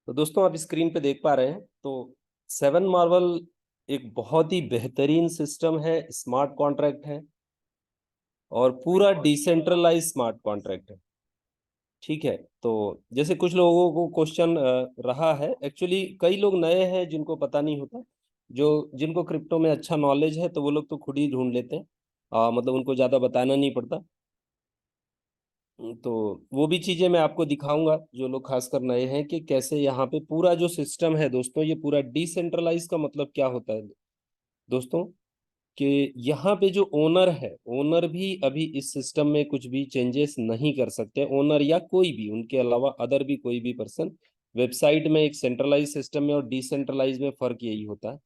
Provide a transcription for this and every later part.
तो दोस्तों आप स्क्रीन पे देख पा रहे हैं तो सेवन मार्वल एक बहुत ही बेहतरीन सिस्टम है, स्मार्ट कॉन्ट्रैक्ट है और पूरा डिसेंट्रलाइज स्मार्ट कॉन्ट्रैक्ट है। ठीक है, तो जैसे कुछ लोगों को क्वेश्चन रहा है, एक्चुअली कई लोग नए हैं जिनको पता नहीं होता, जो जिनको क्रिप्टो में अच्छा नॉलेज है तो वो लोग तो खुद ही ढूंढ लेते हैं। मतलब उनको ज़्यादा बताना नहीं पड़ता। तो वो भी चीजें मैं आपको दिखाऊंगा जो लोग खासकर नए हैं कि कैसे यहाँ पे पूरा जो सिस्टम है दोस्तों, ये पूरा डिसेंट्रलाइज का मतलब क्या होता है दोस्तों, कि यहाँ पे जो ओनर है, ओनर भी अभी इस सिस्टम में कुछ भी चेंजेस नहीं कर सकते। ओनर या कोई भी उनके अलावा अदर भी कोई भी पर्सन वेबसाइट में, एक सेंट्रलाइज सिस्टम में और डिसेंट्रलाइज में फर्क यही होता है।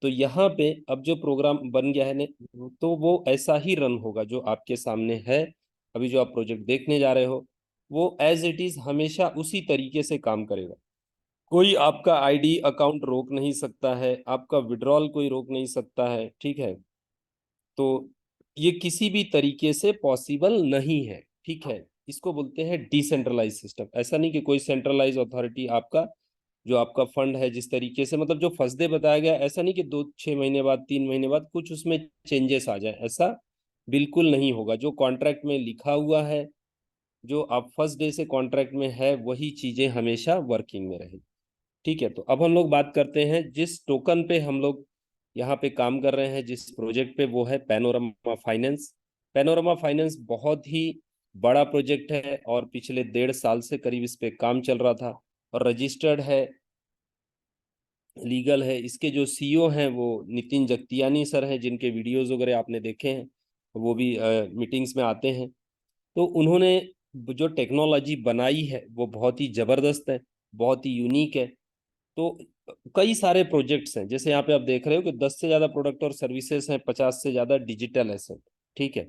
तो यहाँ पे अब जो प्रोग्राम बन गया है ने, तो वो ऐसा ही रन होगा जो आपके सामने है। अभी जो आप प्रोजेक्ट देखने जा रहे हो वो एज इट इज हमेशा उसी तरीके से काम करेगा। कोई आपका आईडी अकाउंट रोक नहीं सकता है, आपका विड्रॉल कोई रोक नहीं सकता है। ठीक है, तो ये किसी भी तरीके से पॉसिबल नहीं है। ठीक है, इसको बोलते हैं डिसेंट्रलाइज सिस्टम। ऐसा नहीं कि कोई सेंट्रलाइज अथॉरिटी आपका जो आपका फंड है जिस तरीके से, मतलब जो फर्स्ट डे बताया गया, ऐसा नहीं कि 2-6 महीने बाद 3 महीने बाद कुछ उसमें चेंजेस आ जाए, ऐसा बिल्कुल नहीं होगा। जो कॉन्ट्रैक्ट में लिखा हुआ है, जो आप फर्स्ट डे से कॉन्ट्रैक्ट में है, वही चीजें हमेशा वर्किंग में रहेगी। ठीक है, तो अब हम लोग बात करते हैं जिस टोकन पे हम लोग यहाँ पे काम कर रहे हैं, जिस प्रोजेक्ट पे, वो है पैनोरमा फाइनेंस। पैनोरमा फाइनेंस बहुत ही बड़ा प्रोजेक्ट है और पिछले 1.5 साल से करीब इस पे काम चल रहा था और रजिस्टर्ड है, लीगल है। इसके जो सीईओ हैं वो नितिन जगतियानी सर हैं, जिनके वीडियोस वगैरह आपने देखे हैं, वो भी मीटिंग्स में आते हैं। तो उन्होंने जो टेक्नोलॉजी बनाई है वो बहुत ही जबरदस्त है, बहुत ही यूनिक है। तो कई सारे प्रोजेक्ट्स हैं, जैसे यहाँ पे आप देख रहे हो कि 10 से ज्यादा प्रोडक्ट और सर्विसेज हैं, 50 से ज्यादा डिजिटल एसेट। ठीक है,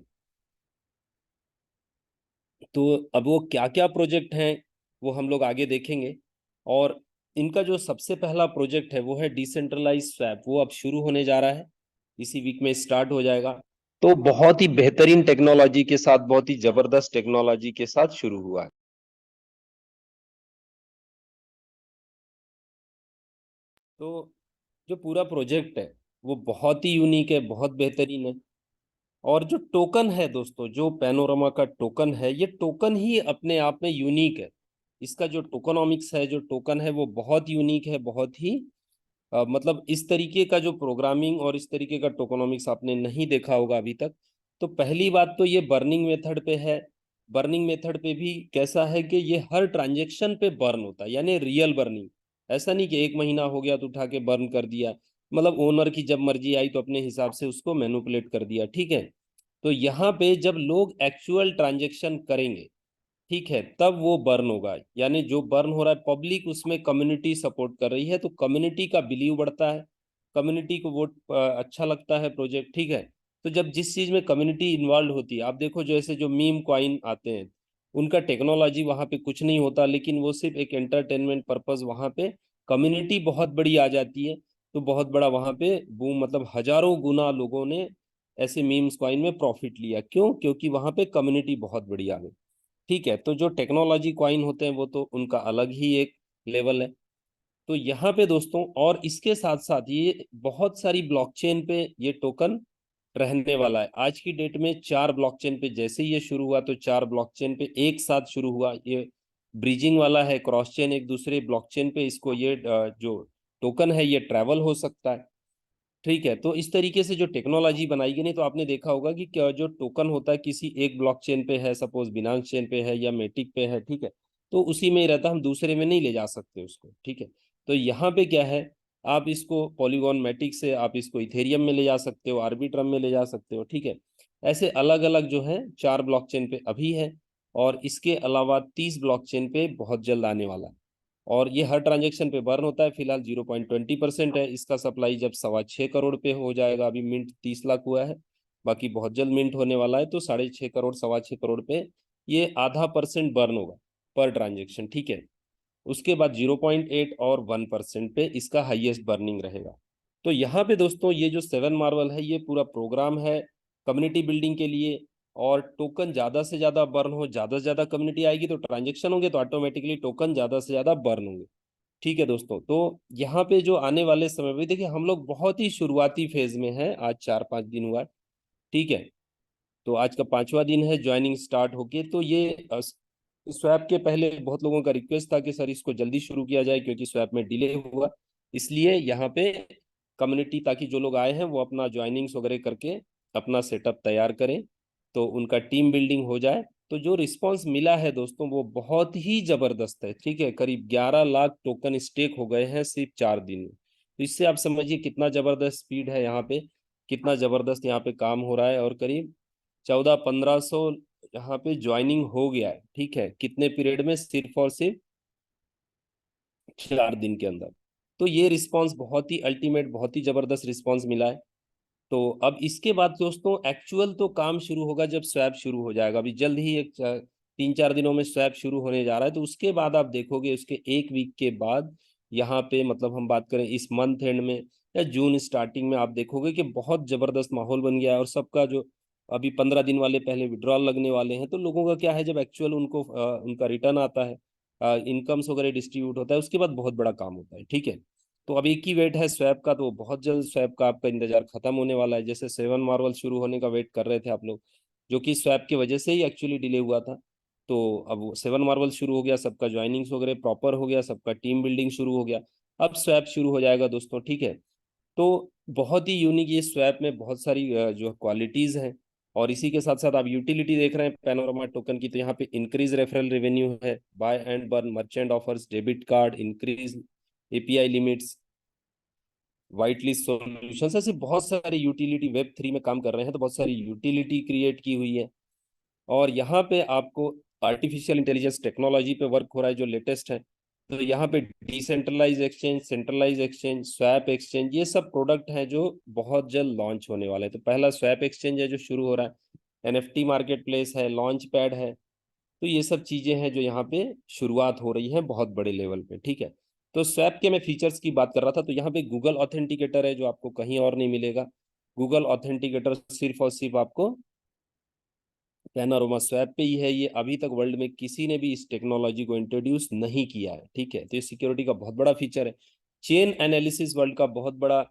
तो अब वो क्या क्या प्रोजेक्ट हैं वो हम लोग आगे देखेंगे। और इनका जो सबसे पहला प्रोजेक्ट है वो है डिसेंट्रलाइज स्वैप। वो अब शुरू होने जा रहा है, इसी वीक में स्टार्ट हो जाएगा। तो बहुत ही बेहतरीन टेक्नोलॉजी के साथ, बहुत ही जबरदस्त टेक्नोलॉजी के साथ शुरू हुआ है। तो जो पूरा प्रोजेक्ट है वो बहुत ही यूनिक है, बहुत बेहतरीन है। और जो टोकन है दोस्तों, जो पैनोरमा का टोकन है, ये टोकन ही अपने आप में यूनिक है। इसका जो टोकनॉमिक्स है, जो टोकन है, वो बहुत यूनिक है, बहुत ही मतलब इस तरीके का जो प्रोग्रामिंग और इस तरीके का टोकनॉमिक्स आपने नहीं देखा होगा अभी तक। तो पहली बात तो ये बर्निंग मेथड पे है। बर्निंग मेथड पे भी कैसा है कि ये हर ट्रांजेक्शन पे बर्न होता है, यानी रियल बर्निंग। ऐसा नहीं कि 1 महीना हो गया तो उठा के बर्न कर दिया, मतलब ओनर की जब मर्जी आई तो अपने हिसाब से उसको मैनिपुलेट कर दिया। ठीक है, तो यहाँ पे जब लोग एक्चुअल ट्रांजेक्शन करेंगे, ठीक है, तब वो बर्न होगा। यानी जो बर्न हो रहा है, पब्लिक उसमें कम्युनिटी सपोर्ट कर रही है तो कम्युनिटी का बिलीव बढ़ता है, कम्युनिटी को वो अच्छा लगता है प्रोजेक्ट। ठीक है, तो जब जिस चीज में कम्युनिटी इन्वॉल्व होती है, आप देखो जैसे जो मीम कॉइन आते हैं, उनका टेक्नोलॉजी वहां पे कुछ नहीं होता, लेकिन वो सिर्फ एक एंटरटेनमेंट पर्पज, वहां पे कम्युनिटी बहुत बड़ी आ जाती है। तो बहुत बड़ा वहां पे बूम, मतलब हजारों गुना लोगों ने ऐसे मीम्स कॉइन में प्रॉफिट लिया। क्यों? क्योंकि वहां पे कम्युनिटी बहुत बड़ी आ गई। ठीक है, तो जो टेक्नोलॉजी कॉइन होते हैं वो तो उनका अलग ही एक लेवल है। तो यहाँ पे दोस्तों, और इसके साथ साथ ये बहुत सारी ब्लॉकचेन पे ये टोकन रहने वाला है। आज की डेट में 4 ब्लॉकचेन पे, जैसे ही ये शुरू हुआ तो 4 ब्लॉकचेन पे एक साथ शुरू हुआ। ये ब्रिजिंग वाला है, क्रॉस चेन एक दूसरे ब्लॉकचेन पे इसको ये जो टोकन है ये ट्रैवल हो सकता है। ठीक है, तो इस तरीके से जो टेक्नोलॉजी बनाई गई, नहीं तो आपने देखा होगा कि क्या जो टोकन होता है किसी एक ब्लॉकचेन पे है, सपोज बिनांस चेन पे है या मेटिक पे है, ठीक है, तो उसी में ही रहता, हम दूसरे में नहीं ले जा सकते उसको। ठीक है, तो यहाँ पे क्या है, आप इसको पॉलीगॉन मैटिक से आप इसको इथेरियम में ले जा सकते हो, आर्बिट्रम में ले जा सकते हो। ठीक है, ऐसे अलग अलग जो है 4 ब्लॉकचेन पे अभी है, और इसके अलावा 30 ब्लॉकचेन पे बहुत जल्द आने वाला है। और ये हर ट्रांजेक्शन पे बर्न होता है। फिलहाल 0.20% है इसका सप्लाई, जब 6.25 करोड़ पे हो जाएगा, अभी मिंट 30 लाख हुआ है, बाकी बहुत जल्द मिंट होने वाला है, तो 6.5 करोड़ 6.25 करोड़ पे ये ½ % बर्न होगा पर ट्रांजेक्शन। ठीक है, उसके बाद 0.8 और 1% पे इसका हाईएस्ट बर्निंग रहेगा। तो यहाँ पे दोस्तों ये जो सेवन मार्वल है, ये पूरा प्रोग्राम है कम्युनिटी बिल्डिंग के लिए। और टोकन ज्यादा से ज्यादा बर्न हो, ज्यादा से ज्यादा कम्युनिटी आएगी तो ट्रांजेक्शन होंगे, तो ऑटोमेटिकली टोकन ज्यादा से ज्यादा बर्न होंगे। ठीक है दोस्तों, तो यहाँ पे जो आने वाले समय में देखिए हम लोग बहुत ही शुरुआती फेज में हैं, आज 4-5 दिन हुआ। ठीक है, तो आज का 5वां दिन है ज्वाइनिंग स्टार्ट होके। तो ये स्वैप के पहले बहुत लोगों का रिक्वेस्ट था कि सर इसको जल्दी शुरू किया जाए, क्योंकि स्वैप में डिले हुआ। इसलिए यहाँ पे कम्युनिटी, ताकि जो लोग आए हैं वो अपना ज्वाइनिंग्स वगैरह करके अपना सेटअप तैयार करें, तो उनका टीम बिल्डिंग हो जाए। तो जो रिस्पांस मिला है दोस्तों वो बहुत ही जबरदस्त है। ठीक है, करीब 11 लाख टोकन स्टेक हो गए हैं सिर्फ 4 दिन में। तो इससे आप समझिए कितना जबरदस्त स्पीड है यहाँ पे, कितना जबरदस्त यहाँ पे काम हो रहा है। और करीब 1400-1500 यहाँ पे ज्वाइनिंग हो गया है। ठीक है, कितने पीरियड में, सिर्फ और सिर्फ 4 दिन के अंदर। तो ये रिस्पांस बहुत ही अल्टीमेट, बहुत ही जबरदस्त रिस्पांस मिला है। तो अब इसके बाद दोस्तों एक्चुअल तो काम शुरू होगा जब स्वैप शुरू हो जाएगा। अभी जल्द ही 3-4 दिनों में स्वैप शुरू होने जा रहा है। तो उसके बाद आप देखोगे, उसके 1 वीक के बाद यहाँ पे, मतलब हम बात करें इस मंथ एंड में या जून स्टार्टिंग में, आप देखोगे कि बहुत जबरदस्त माहौल बन गया है। और सबका जो अभी 15 दिन वाले पहले विड्रॉल लगने वाले हैं, तो लोगों का क्या है, जब एक्चुअल उनको उनका रिटर्न आता है, इनकम्स वगैरह डिस्ट्रीब्यूट होता है, उसके बाद बहुत बड़ा काम होता है। ठीक है, तो अब एक ही वेट है स्वैप का, तो बहुत जल्द स्वैप का आपका इंतजार खत्म होने वाला है। जैसे 7 मार्वल शुरू होने का वेट कर रहे थे आप लोग, जो कि स्वैप की वजह से ही एक्चुअली डिले हुआ था। तो अब 7 मार्वल शुरू हो गया, सबका ज्वाइनिंग्स वगैरह प्रॉपर हो गया, सबका टीम बिल्डिंग शुरू हो गया। अब स्वैप शुरू हो जाएगा दोस्तों। ठीक है, तो बहुत ही यूनिक ये स्वैप में बहुत सारी जो क्वालिटीज हैं। और इसी के साथ साथ आप यूटिलिटी देख रहे हैं पैनोरामा टोकन की, तो यहाँ पे इंक्रीज रेफरल रेवेन्यू है, buy and burn merchant offers, debit card, increase API limits, white list solution, ऐसे बहुत सारी यूटिलिटी वेब 3 में काम कर रहे हैं, तो बहुत सारी यूटिलिटी क्रिएट की हुई है। और यहाँ पे आपको आर्टिफिशियल इंटेलिजेंस टेक्नोलॉजी पे वर्क हो रहा है जो लेटेस्ट है। तो यहाँ पे decentralise exchange, centralise exchange, swap exchange, ये सब प्रोडक्ट हैं जो बहुत जल्द लॉन्च होने वाले हैं। तो पहला स्वैप एक्सचेंज है जो शुरू हो रहा है, एनएफटी मार्केट प्लेस है, लॉन्च पैड है। तो ये सब चीजें हैं जो यहाँ पे शुरुआत हो रही है बहुत बड़े लेवल पे। ठीक है, तो स्वैप के मैं फीचर्स की बात कर रहा था, तो यहाँ पे गूगल ऑथेंटिकेटर है जो आपको कहीं और नहीं मिलेगा। गूगल ऑथेंटिकेटर सिर्फ और सिर्फ आपको पैनोरामा स्वैप पे ही है। ये अभी तक वर्ल्ड में किसी ने भी इस टेक्नोलॉजी को इंट्रोड्यूस नहीं किया है। ठीक है, तो ये सिक्योरिटी का बहुत बड़ा फीचर है। चेन एनालिसिस वर्ल्ड का बहुत बड़ा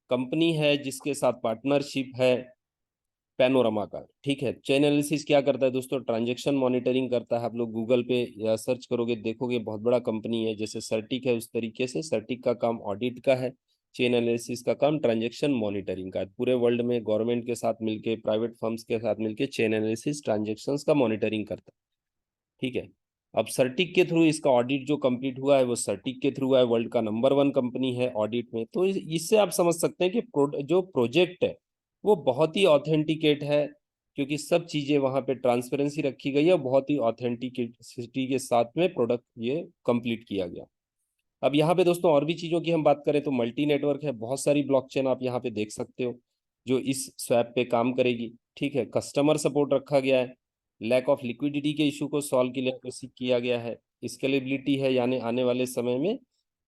कंपनी है जिसके साथ पार्टनरशिप है पैनोरामा का। ठीक है, चेन एनालिसिस क्या करता है दोस्तों, ट्रांजैक्शन मॉनिटरिंग करता है। आप लोग गूगल पे या सर्च करोगे देखोगे, बहुत बड़ा कंपनी है। जैसे सर्टिक है उस तरीके से सर्टिक का काम ऑडिट का है, चेन एनालिसिस का काम ट्रांजैक्शन मॉनिटरिंग का है। पूरे वर्ल्ड में गवर्नमेंट के साथ मिलके, प्राइवेट फर्म्स के साथ मिलके चेन एनालिसिस ट्रांजैक्शंस का मॉनिटरिंग करता है। ठीक है, अब सर्टिक के थ्रू इसका ऑडिट जो कंप्लीट हुआ है वो सर्टिक के थ्रू हुआ है, वर्ल्ड का नंबर 1 कंपनी है ऑडिट में। तो इससे आप समझ सकते हैं कि जो प्रोजेक्ट है वो बहुत ही ऑथेंटिकेट है, क्योंकि सब चीजें वहां पे ट्रांसपेरेंसी रखी गई है, बहुत ही ऑथेंटिसिटी के साथ में प्रोडक्ट ये कंप्लीट किया गया। अब यहाँ पे दोस्तों और भी चीजों की हम बात करें तो मल्टी नेटवर्क है, बहुत सारी ब्लॉकचेन आप यहाँ पे देख सकते हो जो इस स्वैप पे काम करेगी। ठीक है, कस्टमर सपोर्ट रखा गया है, लैक ऑफ लिक्विडिटी के इशू को सॉल्व के लिए किया गया है, स्केलेबिलिटी है, यानी आने वाले समय में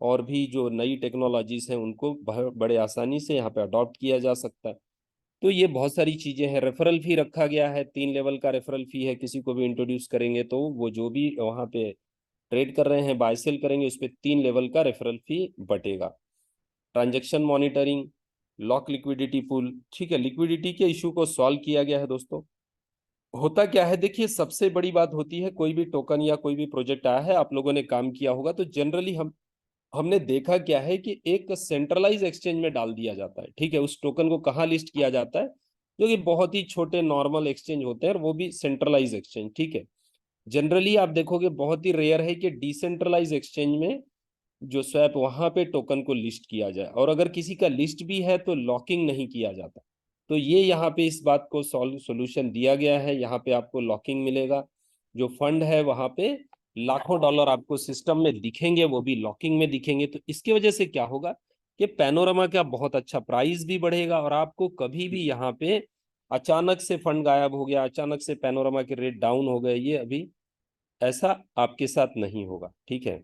और भी जो नई टेक्नोलॉजीज हैं उनको बड़े आसानी से यहाँ पे अडॉप्ट किया जा सकता है। तो ये बहुत सारी चीजें हैं। रेफरल फी रखा गया है, 3 लेवल का रेफरल फी है, किसी को भी इंट्रोड्यूस करेंगे तो वो जो भी वहाँ पे ट्रेड कर रहे हैं, बाय सेल करेंगे, उस पर 3 लेवल का रेफरल फी बटेगा। Transaction monitoring, lock liquidity pool. ठीक है, लिक्विडिटी के इशू को सॉल्व किया गया है दोस्तों। होता क्या है देखिए, सबसे बड़ी बात होती है, कोई भी टोकन या कोई भी प्रोजेक्ट आया है, आप लोगों ने काम किया होगा, तो जनरली हमने देखा क्या है कि एक सेंट्रलाइज एक्सचेंज में डाल दिया जाता है। ठीक है, उस टोकन को कहाँ लिस्ट किया जाता है, जो कि बहुत ही छोटे नॉर्मल एक्सचेंज होते हैं, और वो भी सेंट्रलाइज एक्सचेंज। ठीक है, जनरली आप देखोगे बहुत ही रेयर है कि डिसेंट्रलाइज एक्सचेंज में जो स्वैप वहां पे टोकन को लिस्ट किया जाए, और अगर किसी का लिस्ट भी है तो लॉकिंग नहीं किया जाता। तो ये यहाँ पे इस बात को सॉल्व सोल्यूशन दिया गया है। यहाँ पे आपको लॉकिंग मिलेगा, जो फंड है वहां पे लाखों डॉलर आपको सिस्टम में दिखेंगे, वो भी लॉकिंग में दिखेंगे। तो इसकी वजह से क्या होगा कि पैनोरामा का बहुत अच्छा प्राइस भी बढ़ेगा, और आपको कभी भी यहाँ पे अचानक से फंड गायब हो गया, अचानक से पैनोरामा के रेट डाउन हो गए, ये अभी ऐसा आपके साथ नहीं होगा। ठीक है।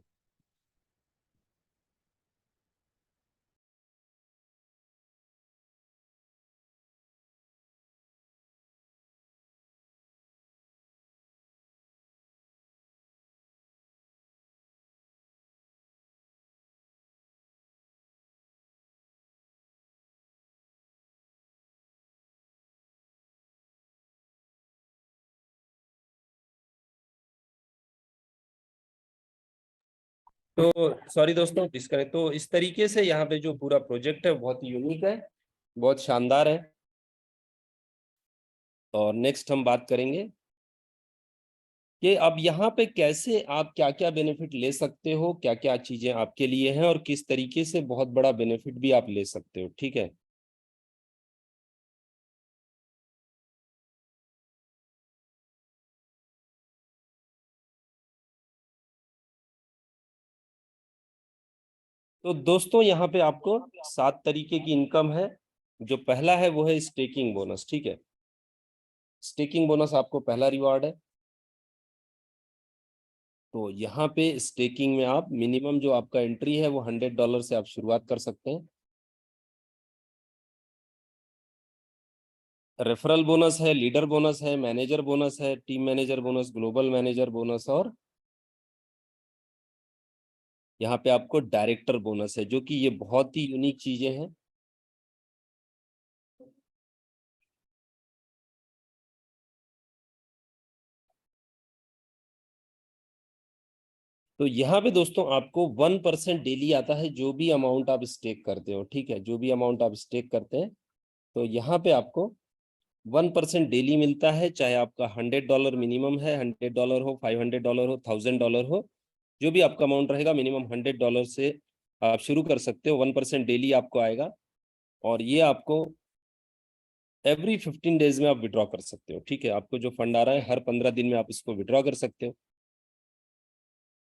तो सॉरी दोस्तों, डिस्कनेक्ट। तो इस तरीके से यहाँ पे जो पूरा प्रोजेक्ट है बहुत यूनिक है, बहुत शानदार है। और नेक्स्ट हम बात करेंगे कि अब यहाँ पे कैसे आप क्या क्या बेनिफिट ले सकते हो, क्या क्या चीजें आपके लिए हैं, और किस तरीके से बहुत बड़ा बेनिफिट भी आप ले सकते हो। ठीक है, तो दोस्तों यहाँ पे आपको 7 तरीके की इनकम है। जो पहला है वो है स्टेकिंग बोनस। ठीक है, स्टेकिंग बोनस आपको पहला रिवार्ड है। तो यहाँ पे स्टेकिंग में आप मिनिमम जो आपका एंट्री है वो $100 से आप शुरुआत कर सकते हैं। रेफरल बोनस है, लीडर बोनस है, मैनेजर बोनस है, team manager bonus, global manager bonus, और यहाँ पे आपको डायरेक्टर बोनस है, जो कि ये बहुत ही यूनिक चीजें हैं। तो यहाँ पे दोस्तों आपको 1% डेली आता है, जो भी अमाउंट आप स्टेक करते हो। ठीक है, जो भी अमाउंट आप स्टेक करते हैं, तो यहाँ पे आपको 1% डेली मिलता है। चाहे आपका $100 मिनिमम है, $100 हो, $500 हो, $1000 हो, जो भी आपका अमाउंट रहेगा, मिनिमम $100 से आप शुरू कर सकते हो। 1% डेली आपको आएगा, और ये आपको एवरी 15 डेज में आप विड्रॉ कर सकते हो। ठीक है, आपको जो फंड आ रहा है हर 15 दिन में आप इसको विड्रॉ कर सकते हो।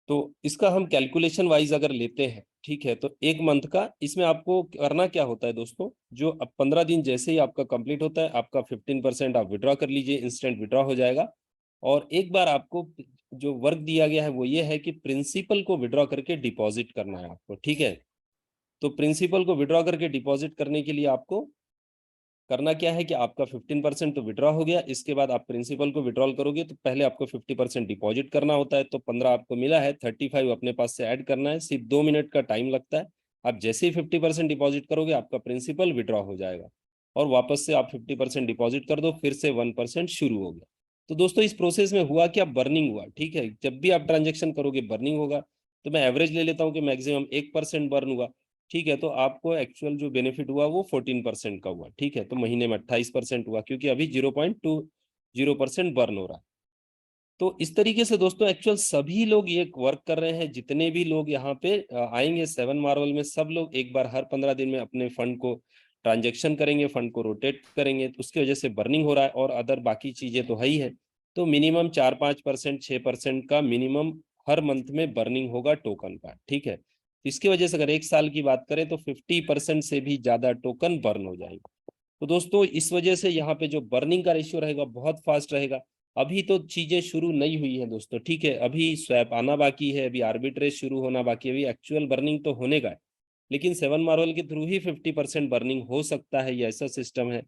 तो इसका हम कैलकुलेशन वाइज अगर लेते हैं, ठीक है, तो एक मंथ का इसमें आपको करना क्या होता है दोस्तों, जो अब 15 दिन जैसे ही आपका कंप्लीट होता है, आपका 15% आप विड्रॉ कर लीजिए, इंस्टेंट विड्रॉ हो जाएगा। और एक बार आपको जो वर्क दिया गया है वो ये है कि प्रिंसिपल को विड्रॉ करके डिपॉजिट करना है आपको। ठीक है, तो प्रिंसिपल को विड्रॉ करके डिपॉजिट करने के लिए आपको करना क्या है कि आपका 15% तो विड्रॉ हो गया, इसके बाद आप प्रिंसिपल को विड्रॉल करोगे तो पहले आपको 50% डिपॉजिट करना होता है। तो 15 आपको मिला है, 35 अपने पास से ऐड करना है, सिर्फ 2 मिनट का टाइम लगता है। आप जैसे ही 50% डिपॉजिट करोगे, आपका प्रिंसिपल विड्रॉ हो जाएगा, और वापस से आप 50% डिपॉजिट कर दो, फिर से 1% शुरू हो गया। तो दोस्तों इस प्रोसेस में हुआ क्या, बर्निंग हुआ। ठीक है, जब भी आप ट्रांजेक्शन करोगे बर्निंग होगा। तो मैं एवरेज ले लेता हूँ कि मैक्सिमम 1% बर्न हुआ। ठीक है, तो आपको एक्चुअल जो बेनिफिट हुआ वो 14% का हुआ। ठीक है, तो महीने में 28% हुआ, क्योंकि अभी 0.20% बर्न हो रहा है। तो इस तरीके से दोस्तों एक्चुअल सभी लोग ये वर्क कर रहे हैं, जितने भी लोग यहाँ पे आएंगे 7 मार्वल में, सब लोग एक बार हर 15 दिन में अपने फंड को ट्रांजेक्शन करेंगे, फंड को रोटेट करेंगे, तो उसकी वजह से बर्निंग हो रहा है। और अदर बाकी चीजें तो है ही है। तो मिनिमम 4-5%, 6% का मिनिमम हर मंथ में बर्निंग होगा टोकन का। ठीक है, इसकी वजह से अगर एक साल की बात करें तो 50% से भी ज्यादा टोकन बर्न हो जाएंगे। तो दोस्तों इस वजह से यहाँ पे जो बर्निंग का रेशियो रहेगा बहुत फास्ट रहेगा। अभी तो चीजें शुरू नहीं हुई है दोस्तों। ठीक है, अभी स्वैप आना बाकी है, अभी आर्बिट्रेज शुरू होना बाकी है, अभी एक्चुअल बर्निंग तो होने का है। लेकिन 7 मार्वल के थ्रू ही 50% बर्निंग हो सकता है, ये ऐसा सिस्टम है।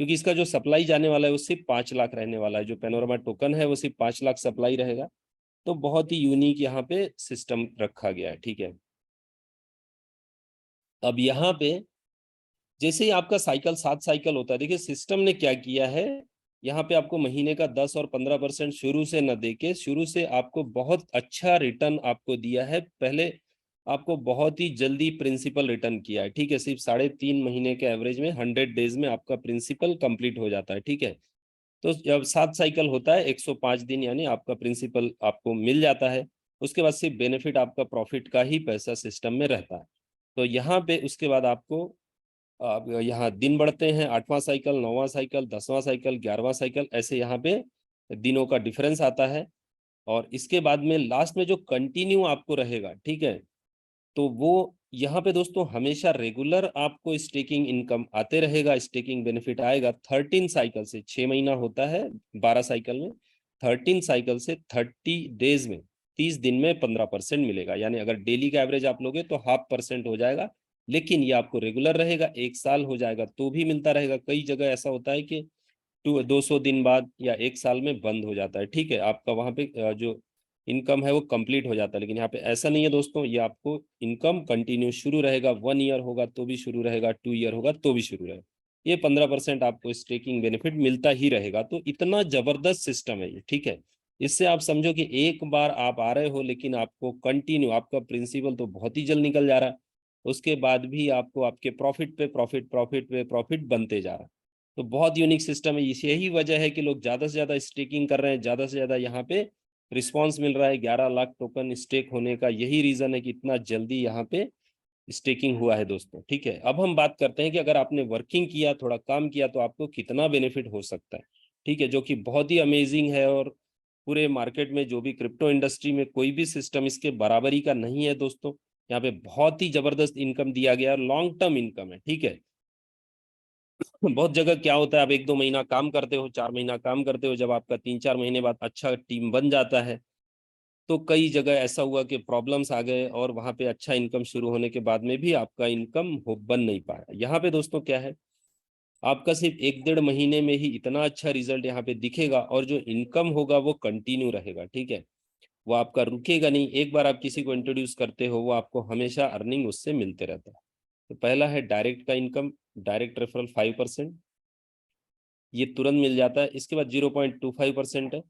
क्योंकि इसका जो सप्लाई जाने वाला है वो सिर्फ 5 लाख रहने वाला है, जो पेनोरमा टोकन है वो सिर्फ 5 लाख सप्लाई रहेगा। तो बहुत ही यूनिक यहाँ पे सिस्टम रखा गया है। ठीक है, अब यहाँ पे जैसे ही आपका साइकिल 7 साइकिल होता है, देखिए सिस्टम ने क्या किया है, यहाँ पे आपको महीने का 10 और 15% शुरू से न देके शुरू से आपको बहुत अच्छा रिटर्न आपको दिया है। पहले आपको बहुत ही जल्दी प्रिंसिपल रिटर्न किया है। ठीक है, सिर्फ 3.5 महीने के एवरेज में 100 डेज में आपका प्रिंसिपल कंप्लीट हो जाता है। ठीक है, तो जब 7 साइकिल होता है 105 दिन, यानी आपका प्रिंसिपल आपको मिल जाता है। उसके बाद सिर्फ बेनिफिट आपका प्रॉफिट का ही पैसा सिस्टम में रहता है। तो यहाँ पे उसके बाद आपको अब यहाँ दिन बढ़ते हैं, 8वां साइकिल, 9वां साइकिल, 10वां साइकिल, 11वां साइकिल, ऐसे यहाँ पे दिनों का डिफरेंस आता है। और इसके बाद में लास्ट में जो कंटिन्यू आपको रहेगा, ठीक है, तो वो यहाँ पे दोस्तों हमेशा रेगुलर आपको स्टेकिंग इनकम आते रहेगा, स्टेकिंग बेनिफिट आएगा 13 साइकिल से। 6 महीना होता है 12 साइकिल में, 13 साइकिल से 30 डेज में, 30 दिन में 15% मिलेगा। यानी अगर डेली का एवरेज आप लोगे तो 0.5% हो जाएगा। लेकिन ये आपको रेगुलर रहेगा, 1 साल हो जाएगा तो भी मिलता रहेगा। कई जगह ऐसा होता है कि 200 दिन बाद या 1 साल में बंद हो जाता है। ठीक है, आपका वहां पे जो इनकम है वो कंप्लीट हो जाता है। लेकिन यहाँ पे ऐसा नहीं है दोस्तों, ये आपको इनकम कंटिन्यू शुरू रहेगा। 1 ईयर होगा तो भी शुरू रहेगा, 2 ईयर होगा तो भी शुरू रहेगा। ये 15% आपको स्टेकिंग बेनिफिट मिलता ही रहेगा। तो इतना जबरदस्त सिस्टम है ये। ठीक है, इससे आप समझो कि एक बार आप आ रहे हो, लेकिन आपको कंटिन्यू, आपका प्रिंसिपल तो बहुत ही जल्द निकल जा रहा है, उसके बाद भी आपको आपके प्रॉफिट पे प्रॉफिट, प्रॉफिट पे प्रॉफिट बनते जा रहा है। तो बहुत यूनिक सिस्टम है। यही वजह है कि लोग ज्यादा से ज्यादा स्टेकिंग कर रहे हैं, ज्यादा से ज्यादा यहाँ पे रिस्पॉन्स मिल रहा है। 11 लाख टोकन स्टेक होने का यही रीजन है कि इतना जल्दी यहाँ पे स्टेकिंग हुआ है दोस्तों। ठीक है, अब हम बात करते हैं कि अगर आपने वर्किंग किया, थोड़ा काम किया, तो आपको कितना बेनिफिट हो सकता है। ठीक है, जो कि बहुत ही अमेजिंग है, और पूरे मार्केट में जो भी क्रिप्टो इंडस्ट्री में कोई भी सिस्टम इसके बराबरी का नहीं है दोस्तों। यहाँ पे बहुत ही जबरदस्त इनकम दिया गया, लॉन्ग टर्म इनकम है। ठीक है, बहुत जगह क्या होता है, आप 1-2 महीना काम करते हो, 4 महीना काम करते हो, जब आपका 3-4 महीने बाद अच्छा टीम बन जाता है, तो कई जगह ऐसा हुआ कि प्रॉब्लम्स आ गए, और वहां पे अच्छा इनकम शुरू होने के बाद में भी आपका इनकम हो बन नहीं पाया। यहाँ पे दोस्तों क्या है, आपका सिर्फ 1-1.5 महीने में ही इतना अच्छा रिजल्ट यहाँ पे दिखेगा, और जो इनकम होगा वो कंटिन्यू रहेगा। ठीक है, वो आपका रुकेगा नहीं। एक बार आप किसी को इंट्रोड्यूस करते हो, वो आपको हमेशा अर्निंग उससे मिलते रहता है। तो पहला है डायरेक्ट का इनकम, डायरेक्ट रेफरल 5%, ये तुरंत मिल जाता है। इसके बाद 0.25% है,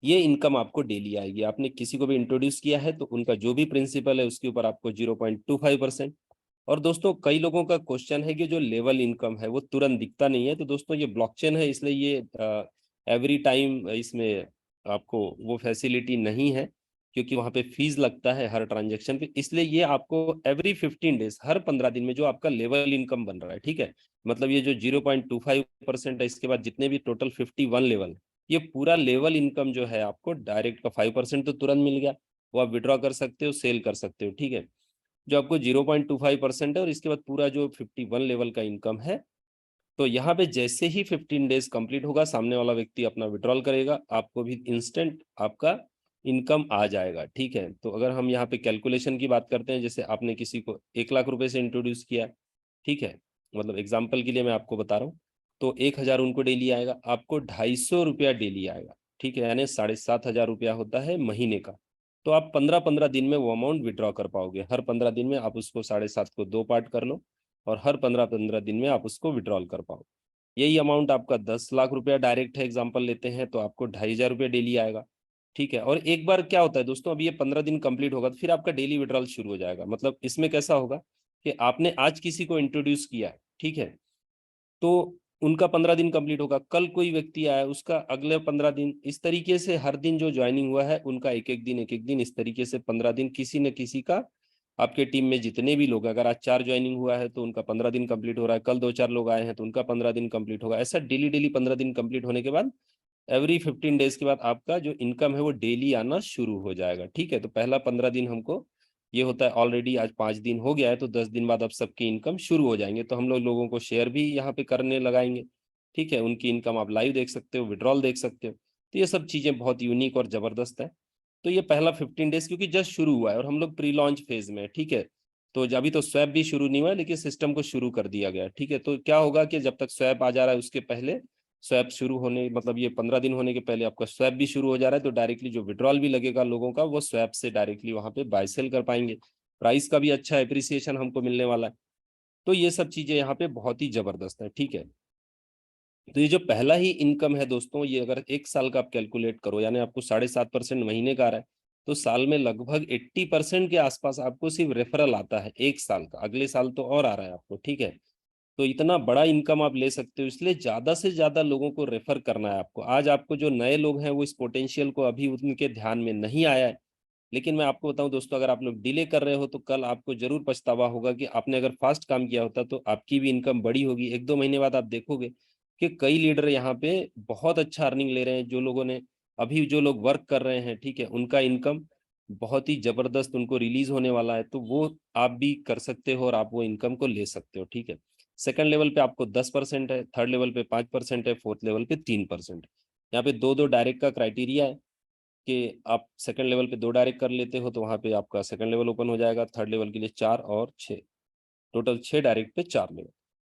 ये इनकम आपको डेली आएगी। आपने किसी को भी इंट्रोड्यूस किया है तो उनका जो भी प्रिंसिपल है उसके ऊपर आपको 0.25%। और दोस्तों कई लोगों का क्वेश्चन है कि जो लेवल इनकम है वो तुरंत दिखता नहीं है। तो दोस्तों ये ब्लॉकचेन है, इसलिए ये एवरी टाइम इसमें आपको वो फैसिलिटी नहीं है, क्योंकि वहां पे फीस लगता है हर ट्रांजेक्शन पे। इसलिए ये आपको एवरी 15 डेज, हर 15 दिन में जो आपका लेवल इनकम बन रहा है, ठीक है, मतलब ये जो 0.25% है, इसके बाद जितने भी टोटल 51 लेवल, ये पूरा लेवल इनकम जो है आपको डायरेक्ट का 5% तो तुरंत मिल गया, वो आप विड्रॉ कर सकते हो, सेल कर सकते हो। ठीक है, जो आपको 0.25% है, और इसके बाद पूरा जो 51 लेवल का इनकम है, तो यहाँ पे जैसे ही 15 डेज कंप्लीट होगा, सामने वाला व्यक्ति अपना विड्रॉल करेगा, आपको भी इंस्टेंट आपका इनकम आ जाएगा। ठीक है, तो अगर हम यहाँ पे कैलकुलेशन की बात करते हैं, जैसे आपने किसी को 1 लाख रुपए से इंट्रोड्यूस किया, ठीक है, मतलब एग्जाम्पल के लिए मैं आपको बता रहा हूँ, तो 1,000 उनको डेली आएगा, आपको 250 रुपया डेली आएगा। ठीक है, यानी 7,500 रुपया होता है महीने का। तो आप 15-15 दिन में वो अमाउंट विड्रॉ कर पाओगे। हर 15 दिन में आप उसको 7.5 को 2 पार्ट कर लो, और हर 15-15 दिन में आप उसको विड्रॉल कर पाओ। यही अमाउंट आपका 10 लाख रुपया डायरेक्ट है, एग्जाम्पल लेते हैं, तो आपको 2,500 रुपया डेली आएगा। ठीक है, और एक बार क्या होता है दोस्तों, अब ये 15 दिन कंप्लीट होगा तो फिर आपका डेली विड्रॉल शुरू हो जाएगा। मतलब इसमें कैसा होगा कि आपने आज किसी को इंट्रोड्यूस किया, ठीक है, तो उनका 15 दिन कंप्लीट होगा, कल कोई व्यक्ति आया, उसका अगले 15 दिन, इस तरीके से हर दिन जो ज्वाइनिंग हुआ है उनका एक एक दिन, इस तरीके से 15 दिन किसी न किसी का, आपके टीम में जितने भी लोग, अगर आज 4 ज्वाइनिंग हुआ है तो उनका 15 दिन कंप्लीट हो रहा है, कल 2-4 लोग आए हैं तो उनका 15 दिन कंप्लीट होगा। ऐसा डेली डेली 15 दिन कंप्लीट होने के बाद एवरी 15 डेज के बाद आपका जो इनकम है वो डेली आना शुरू हो जाएगा। ठीक है, तो पहला 15 दिन हमको ये होता है, ऑलरेडी आज 5 दिन हो गया है, तो 10 दिन बाद अब सबकी इनकम शुरू हो जाएंगे, तो हम लोगों को शेयर भी यहाँ पे करने लगाएंगे। ठीक है, उनकी इनकम आप लाइव देख सकते हो, विड्रॉल देख सकते हो। तो ये सब चीजें बहुत यूनिक और जबरदस्त है। तो ये पहला 15 डेज क्योंकि जस्ट शुरू हुआ है और हम लोग प्री लॉन्च फेज में है, ठीक है, तो अभी तो स्वैप भी शुरू नहीं हुआ है, लेकिन सिस्टम को शुरू कर दिया गया है। ठीक है, तो क्या होगा कि जब तक स्वैप आ जा रहा है उसके पहले, स्वैप शुरू होने मतलब ये 15 दिन होने के पहले आपका स्वैप भी शुरू हो जा रहा है, तो डायरेक्टली जो विड्रॉल भी लगेगा लोगों का, वो स्वैप से डायरेक्टली वहां पे बाय सेल कर पाएंगे। प्राइस का भी अच्छा एप्रिसिएशन हमको मिलने वाला है। तो ये सब चीजें यहाँ पे बहुत ही जबरदस्त है। ठीक है, तो ये जो पहला ही इनकम है दोस्तों, ये अगर 1 साल का आप कैलकुलेट करो, यानी आपको 7.5% महीने का आ रहा है, तो साल में लगभग 80% के आसपास आपको सिर्फ रेफरल आता है 1 साल का। अगले साल तो और आ रहा है आपको। ठीक है, तो इतना बड़ा इनकम आप ले सकते हो, इसलिए ज्यादा से ज्यादा लोगों को रेफर करना है आपको। आज आपको जो नए लोग हैं वो इस पोटेंशियल को अभी उनके ध्यान में नहीं आया है, लेकिन मैं आपको बताऊं दोस्तों, अगर आप लोग डिले कर रहे हो तो कल आपको जरूर पछतावा होगा कि आपने अगर फास्ट काम किया होता तो आपकी भी इनकम बड़ी होगी। 1-2 महीने बाद आप देखोगे कि कई लीडर यहाँ पे बहुत अच्छा अर्निंग ले रहे हैं। जो लोगों ने अभी जो लोग वर्क कर रहे हैं, ठीक है, उनका इनकम बहुत ही जबरदस्त उनको रिलीज होने वाला है, तो वो आप भी कर सकते हो और आप वो इनकम को ले सकते हो। ठीक है, सेकंड लेवल पे आपको 10% है, थर्ड लेवल पे 5% है, फोर्थ लेवल पे 3%। यहाँ पे दो दो डायरेक्ट का क्राइटेरिया है कि आप सेकंड लेवल पे 2 डायरेक्ट कर लेते हो तो वहां पे आपका सेकंड लेवल ओपन हो जाएगा, थर्ड लेवल के लिए 4 और 6, टोटल 6 डायरेक्ट पे 4 लेवल।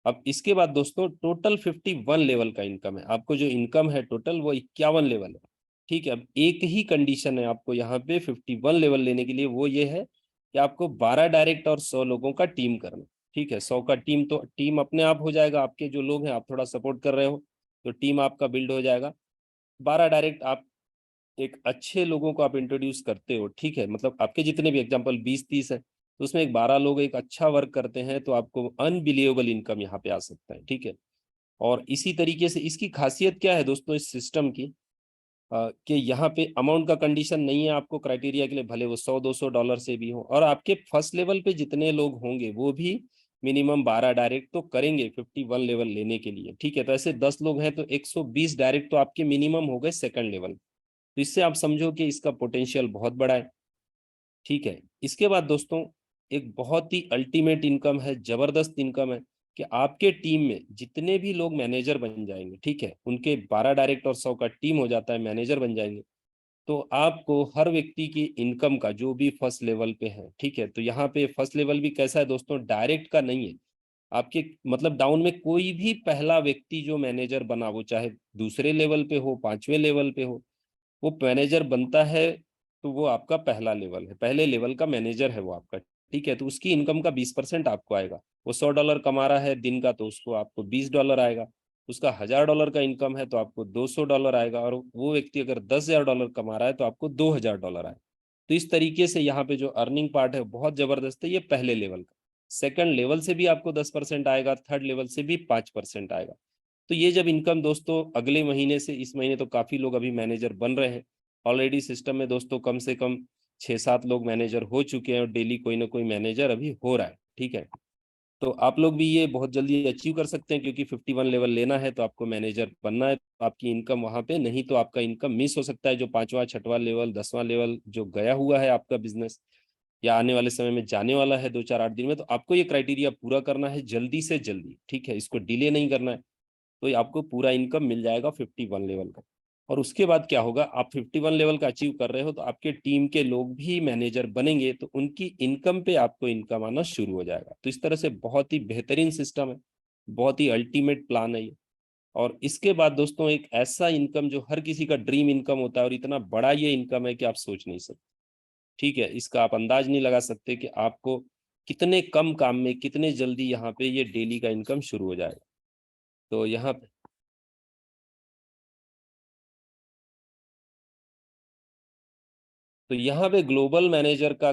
अब इसके बाद दोस्तों टोटल 51 लेवल का इनकम है। आपको जो इनकम है टोटल वो 51 लेवल है। ठीक है, अब एक ही कंडीशन है आपको यहाँ पे 51 लेवल लेने के लिए, वो ये है कि आपको 12 डायरेक्ट और 100 लोगों का टीम करना। ठीक है, 100 का टीम तो टीम अपने आप हो जाएगा, आपके जो लोग हैं आप थोड़ा सपोर्ट कर रहे हो तो टीम आपका बिल्ड हो जाएगा। 12 डायरेक्ट आप एक अच्छे लोगों को आप इंट्रोड्यूस करते हो, ठीक है, मतलब आपके जितने भी एग्जांपल 20-30 है, तो उसमें एक 12 लोग एक अच्छा वर्क करते हैं, तो आपको अनबिलीवेबल इनकम यहाँ पे आ सकता है, ठीक है। और इसी तरीके से इसकी खासियत क्या है दोस्तों इस सिस्टम की, कि यहाँ पे अमाउंट का कंडीशन नहीं है आपको क्राइटेरिया के लिए, भले वो 100-200 डॉलर से भी हो, और आपके फर्स्ट लेवल पे जितने लोग होंगे वो भी मिनिमम 12 डायरेक्ट तो करेंगे 51 लेवल लेने के लिए, ठीक है। तो ऐसे 10 लोग हैं तो 120 डायरेक्ट तो आपके मिनिमम हो गए सेकंड लेवल। तो इससे आप समझो कि इसका पोटेंशियल बहुत बड़ा है, ठीक है। इसके बाद दोस्तों एक बहुत ही अल्टीमेट इनकम है, जबरदस्त इनकम है, कि आपके टीम में जितने भी लोग मैनेजर बन जाएंगे, ठीक है, उनके 12 डायरेक्ट और 100 का टीम हो जाता है, मैनेजर बन जाएंगे, तो आपको हर व्यक्ति की इनकम का जो भी फर्स्ट लेवल पे है, ठीक है, तो यहाँ पे फर्स्ट लेवल भी कैसा है दोस्तों, डायरेक्ट का नहीं है। आपके मतलब डाउन में कोई भी पहला व्यक्ति जो मैनेजर बना, वो चाहे दूसरे लेवल पे हो, 5वें लेवल पे हो, वो मैनेजर बनता है, तो वो आपका पहला लेवल है, पहले लेवल का मैनेजर है वो आपका, ठीक है। तो उसकी इनकम का 20% आपको आएगा। वो 100 डॉलर कमा रहा है दिन का, तो उसको आपको 20 डॉलर आएगा। उसका 1000 डॉलर का इनकम है तो आपको 200 डॉलर आएगा। और वो व्यक्ति अगर 10,000 डॉलर कमा रहा है तो आपको 2000 डॉलर आए। तो इस तरीके से यहाँ पे जो अर्निंग पार्ट है बहुत जबरदस्त है, ये पहले लेवल का। सेकंड लेवल से भी आपको 10% आएगा, थर्ड लेवल से भी 5% आएगा। तो ये जब इनकम दोस्तों अगले महीने से, इस महीने तो काफी लोग अभी मैनेजर बन रहे हैं ऑलरेडी सिस्टम में दोस्तों, कम से कम 6-7 लोग मैनेजर हो चुके हैं और डेली कोई ना कोई मैनेजर अभी हो रहा है, ठीक है। तो आप लोग भी ये बहुत जल्दी अचीव कर सकते हैं, क्योंकि 51 लेवल लेना है तो आपको मैनेजर बनना है, तो आपकी इनकम वहां पे, नहीं तो आपका इनकम मिस हो सकता है। जो 5वां 6वां लेवल 10वां लेवल जो गया हुआ है आपका बिजनेस, या आने वाले समय में जाने वाला है 2-4-8 दिन में, तो आपको ये क्राइटेरिया पूरा करना है जल्दी से जल्दी, ठीक है, इसको डिले नहीं करना है। तो आपको पूरा इनकम मिल जाएगा 51 लेवल का। और उसके बाद क्या होगा, आप 51 लेवल का अचीव कर रहे हो तो आपके टीम के लोग भी मैनेजर बनेंगे, तो उनकी इनकम पे आपको इनकम आना शुरू हो जाएगा। तो इस तरह से बहुत ही बेहतरीन सिस्टम है, बहुत ही अल्टीमेट प्लान है ये। और इसके बाद दोस्तों एक ऐसा इनकम जो हर किसी का ड्रीम इनकम होता है, और इतना बड़ा ये इनकम है कि आप सोच नहीं सकते, ठीक है। इसका आप अंदाज नहीं लगा सकते कि आपको कितने कम काम में कितने जल्दी यहाँ पे ये डेली का इनकम शुरू हो जाएगा। तो यहाँ पे तो यहाँ पे ग्लोबल मैनेजर का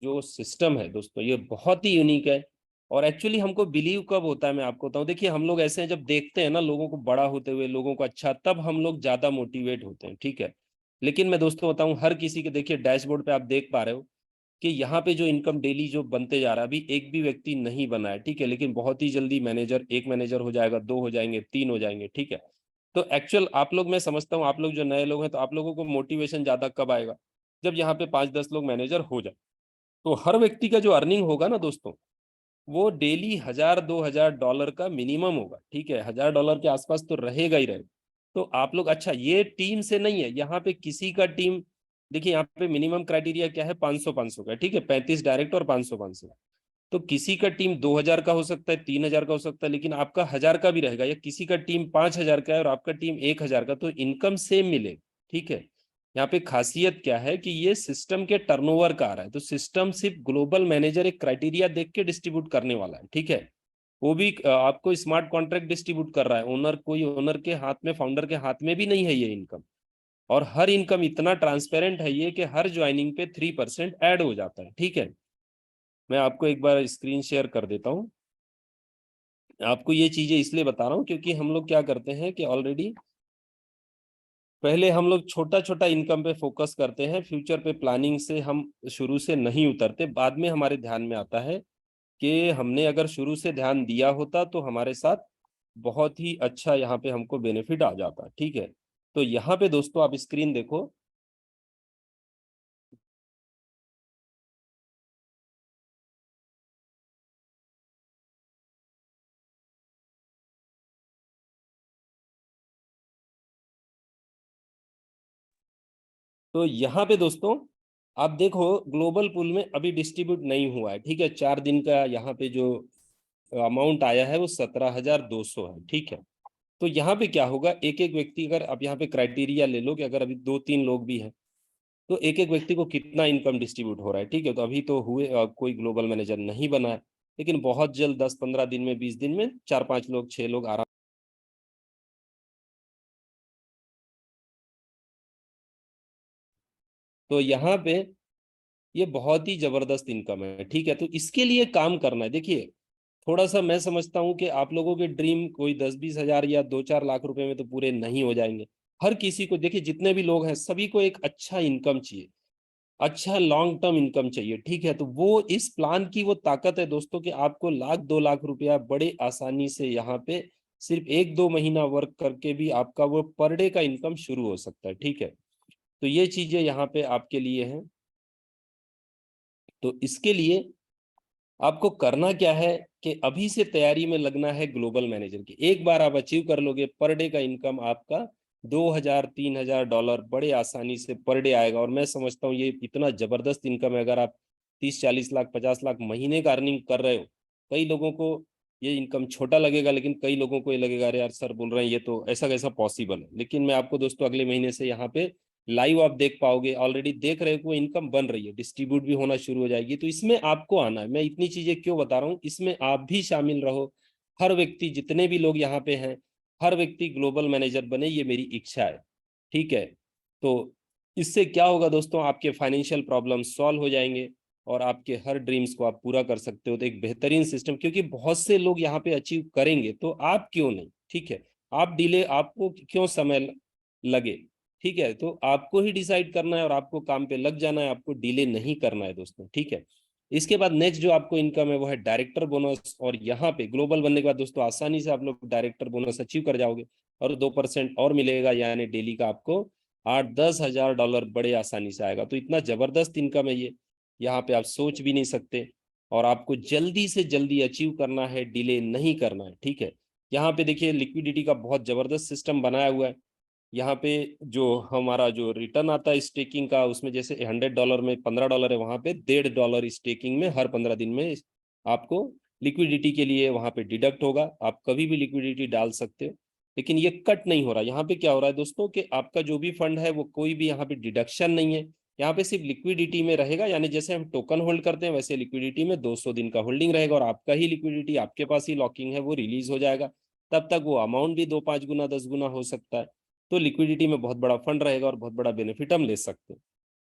जो सिस्टम है दोस्तों, ये बहुत ही यूनिक है। और एक्चुअली हमको बिलीव कब होता है, मैं आपको बताऊं, देखिए हम लोग ऐसे हैं, जब देखते हैं ना लोगों को बड़ा होते हुए, लोगों को अच्छा, तब हम लोग ज्यादा मोटिवेट होते हैं, ठीक है। लेकिन मैं दोस्तों बताऊं, हर किसी के देखिए डैशबोर्ड पे आप देख पा रहे हो कि यहाँ पे जो इनकम डेली जो बनते जा रहा है, अभी एक भी व्यक्ति नहीं बना है, ठीक है, लेकिन बहुत ही जल्दी मैनेजर, एक मैनेजर हो जाएगा, 2 हो जाएंगे, 3 हो जाएंगे, ठीक है। तो एक्चुअल आप लोग, मैं समझता हूँ आप लोग जो नए लोग हैं, तो आप लोगों को मोटिवेशन ज्यादा कब आएगा, जब यहाँ पे 5-10 लोग मैनेजर हो जाए। तो हर व्यक्ति का जो अर्निंग होगा ना दोस्तों, वो डेली 1000-2000 डॉलर का मिनिमम होगा, ठीक है, 1000 डॉलर के आसपास तो रहेगा ही रहेगा। तो आप लोग, अच्छा ये टीम से नहीं है, यहाँ पे किसी का टीम, देखिए यहाँ पे मिनिमम क्राइटेरिया क्या है, 500-500 का, ठीक है, 35 डायरेक्ट और 500-500। तो किसी का टीम 2000 का हो सकता है, 3000 का हो सकता है, लेकिन आपका 1000 का भी रहेगा, या किसी का टीम 5000 का है और आपका टीम 1000 का, तो इनकम सेम मिलेगा, ठीक है। यहाँ पे खासियत क्या है कि ये सिस्टम के टर्नओवर का आ रहा है, तो सिस्टम सिर्फ ग्लोबल मैनेजर एक क्राइटेरिया देख के डिस्ट्रीब्यूट करने वाला है, ठीक है। वो भी आपको स्मार्ट कॉन्ट्रैक्ट डिस्ट्रीब्यूट कर रहा है, ओनर, कोई ओनर के हाथ में, फाउंडर के हाथ में भी नहीं है ये इनकम। और हर इनकम इतना ट्रांसपेरेंट है ये, कि हर ज्वाइनिंग पे 3% ऐड हो जाता है, ठीक है। मैं आपको एक बार स्क्रीन शेयर कर देता हूँ। आपको ये चीजें इसलिए बता रहा हूँ क्योंकि हम लोग क्या करते हैं कि ऑलरेडी पहले हम लोग छोटा छोटा इनकम पे फोकस करते हैं, फ्यूचर पे प्लानिंग से हम शुरू से नहीं उतरते, बाद में हमारे ध्यान में आता है कि हमने अगर शुरू से ध्यान दिया होता तो हमारे साथ बहुत ही अच्छा यहाँ पे हमको बेनिफिट आ जाता, ठीक है। तो यहाँ पे दोस्तों आप स्क्रीन देखो। तो यहाँ पे दोस्तों आप देखो, ग्लोबल पूल में अभी डिस्ट्रीब्यूट नहीं हुआ है, ठीक है। 4 दिन का यहाँ पे जो अमाउंट आया है वो 17,200 है, ठीक है। तो यहाँ पे क्या होगा, एक एक व्यक्ति, अगर आप यहाँ पे क्राइटेरिया ले लो कि अगर अभी 2-3 लोग भी हैं, तो एक एक व्यक्ति को कितना इनकम डिस्ट्रीब्यूट हो रहा है, ठीक है। तो अभी तो हुए कोई ग्लोबल मैनेजर नहीं बना है, लेकिन बहुत जल्द 10-15 दिन में, 20 दिन में 4-5 लोग, 6 लोग आराम तो यहाँ पे ये बहुत ही जबरदस्त इनकम है, ठीक है। तो इसके लिए काम करना है। देखिए थोड़ा सा मैं समझता हूँ कि आप लोगों के ड्रीम कोई 10-20 हजार या 2-4 लाख रुपए में तो पूरे नहीं हो जाएंगे। हर किसी को, देखिए जितने भी लोग हैं सभी को एक अच्छा इनकम चाहिए, अच्छा लॉन्ग टर्म इनकम चाहिए, ठीक है। तो वो इस प्लान की वो ताकत है दोस्तों कि आपको 1-2 लाख रुपया बड़े आसानी से यहाँ पे सिर्फ 1-2 महीना वर्क करके भी आपका वो पर डे का इनकम शुरू हो सकता है, ठीक है। तो ये चीजें यहाँ पे आपके लिए हैं। तो इसके लिए आपको करना क्या है कि अभी से तैयारी में लगना है ग्लोबल मैनेजर की। एक बार आप अचीव कर लोगे, पर डे का इनकम आपका 2,000-3,000 डॉलर बड़े आसानी से पर डे आएगा। और मैं समझता हूँ ये इतना जबरदस्त इनकम है। अगर आप 30-40 लाख 50 लाख महीने का अर्निंग कर रहे हो, कई लोगों को ये इनकम छोटा लगेगा, लेकिन कई लोगों को ये लगेगा अरे यार सर बोल रहे हैं ये तो ऐसा कैसा पॉसिबल है। लेकिन मैं आपको दोस्तों अगले महीने से यहाँ पे लाइव आप देख पाओगे, ऑलरेडी देख रहे हो इनकम बन रही है, डिस्ट्रीब्यूट भी होना शुरू हो जाएगी। तो इसमें आपको आना है। मैं इतनी चीजें क्यों बता रहा हूँ, इसमें आप भी शामिल रहो। हर व्यक्ति, जितने भी लोग यहाँ पे हैं, हर व्यक्ति ग्लोबल मैनेजर बने, ये मेरी इच्छा है, ठीक है। तो इससे क्या होगा दोस्तों, आपके फाइनेंशियल प्रॉब्लम सॉल्व हो जाएंगे और आपके हर ड्रीम्स को आप पूरा कर सकते हो। तो एक बेहतरीन सिस्टम, क्योंकि बहुत से लोग यहाँ पे अचीव करेंगे, तो आप क्यों नहीं, ठीक है। आप डिले, आपको क्यों समय लगे, ठीक है। तो आपको ही डिसाइड करना है और आपको काम पे लग जाना है, आपको डिले नहीं करना है दोस्तों, ठीक है। इसके बाद नेक्स्ट जो आपको इनकम है वो है डायरेक्टर बोनस। और यहाँ पे ग्लोबल बनने के बाद दोस्तों आसानी से आप लोग डायरेक्टर बोनस अचीव कर जाओगे और 2% और मिलेगा, यानी डेली का आपको 8-10 हजार डॉलर बड़े आसानी से आएगा। तो इतना जबरदस्त इनकम है ये, यहाँ पे आप सोच भी नहीं सकते। और आपको जल्दी से जल्दी अचीव करना है, डिले नहीं करना है, ठीक है। यहाँ पे देखिए लिक्विडिटी का बहुत जबरदस्त सिस्टम बनाया हुआ है। यहाँ पे जो हमारा जो रिटर्न आता है स्टेकिंग का, उसमें जैसे $100 में $15 है, वहां पे $1.5 स्टेकिंग में हर 15 दिन में आपको लिक्विडिटी के लिए वहां पे डिडक्ट होगा। आप कभी भी लिक्विडिटी डाल सकते हो, लेकिन ये कट नहीं हो रहा। यहाँ पे क्या हो रहा है दोस्तों कि आपका जो भी फंड है वो कोई भी यहाँ पे डिडक्शन नहीं है, यहाँ पे सिर्फ लिक्विडिटी में रहेगा। यानी जैसे हम टोकन होल्ड करते हैं वैसे लिक्विडिटी में 200 दिन का होल्डिंग रहेगा और आपका ही लिक्विडिटी आपके पास ही लॉकिंग है, वो रिलीज हो जाएगा। तब तक वो अमाउंट भी 2-5 गुना 10 गुना हो सकता है। तो लिक्विडिटी में बहुत बड़ा फंड रहेगा और बहुत बड़ा बेनिफिट हम ले सकते हैं,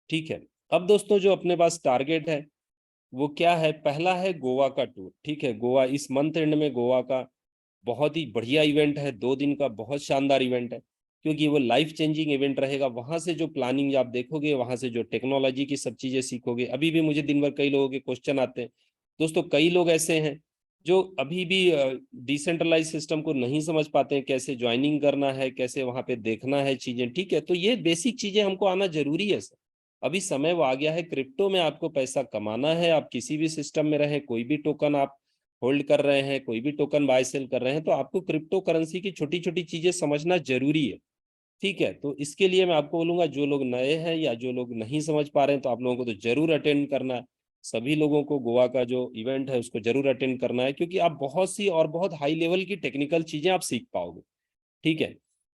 ठीक है। अब दोस्तों जो अपने पास टारगेट है वो क्या है, पहला है गोवा का टूर, ठीक है। गोवा इस मंथ एंड में गोवा का बहुत ही बढ़िया इवेंट है, 2 दिन का बहुत शानदार इवेंट है, क्योंकि वो लाइफ चेंजिंग इवेंट रहेगा। वहां से जो प्लानिंग आप देखोगे, वहां से जो टेक्नोलॉजी की सब चीजें सीखोगे। अभी भी मुझे दिन भर कई लोगों के क्वेश्चन आते हैं दोस्तों, कई लोग ऐसे हैं जो अभी भी डिसेंट्रलाइज सिस्टम को नहीं समझ पाते हैं, कैसे ज्वाइनिंग करना है, कैसे वहां पे देखना है चीजें, ठीक है। तो ये बेसिक चीजें हमको आना जरूरी है सर। अभी समय वो आ गया है, क्रिप्टो में आपको पैसा कमाना है, आप किसी भी सिस्टम में रहे, कोई भी टोकन आप होल्ड कर रहे हैं, कोई भी टोकन बाय सेल कर रहे हैं, तो आपको क्रिप्टो करेंसी की छोटी छोटी चीजें समझना जरूरी है, ठीक है। तो इसके लिए मैं आपको बोलूंगा, जो लोग नए हैं या जो लोग नहीं समझ पा रहे हैं, तो आप लोगों को तो जरूर अटेंड करना है। सभी लोगों को गोवा का जो इवेंट है उसको जरूर अटेंड करना है, क्योंकि आप बहुत सी और बहुत हाई लेवल की टेक्निकल चीजें आप सीख पाओगे, ठीक है।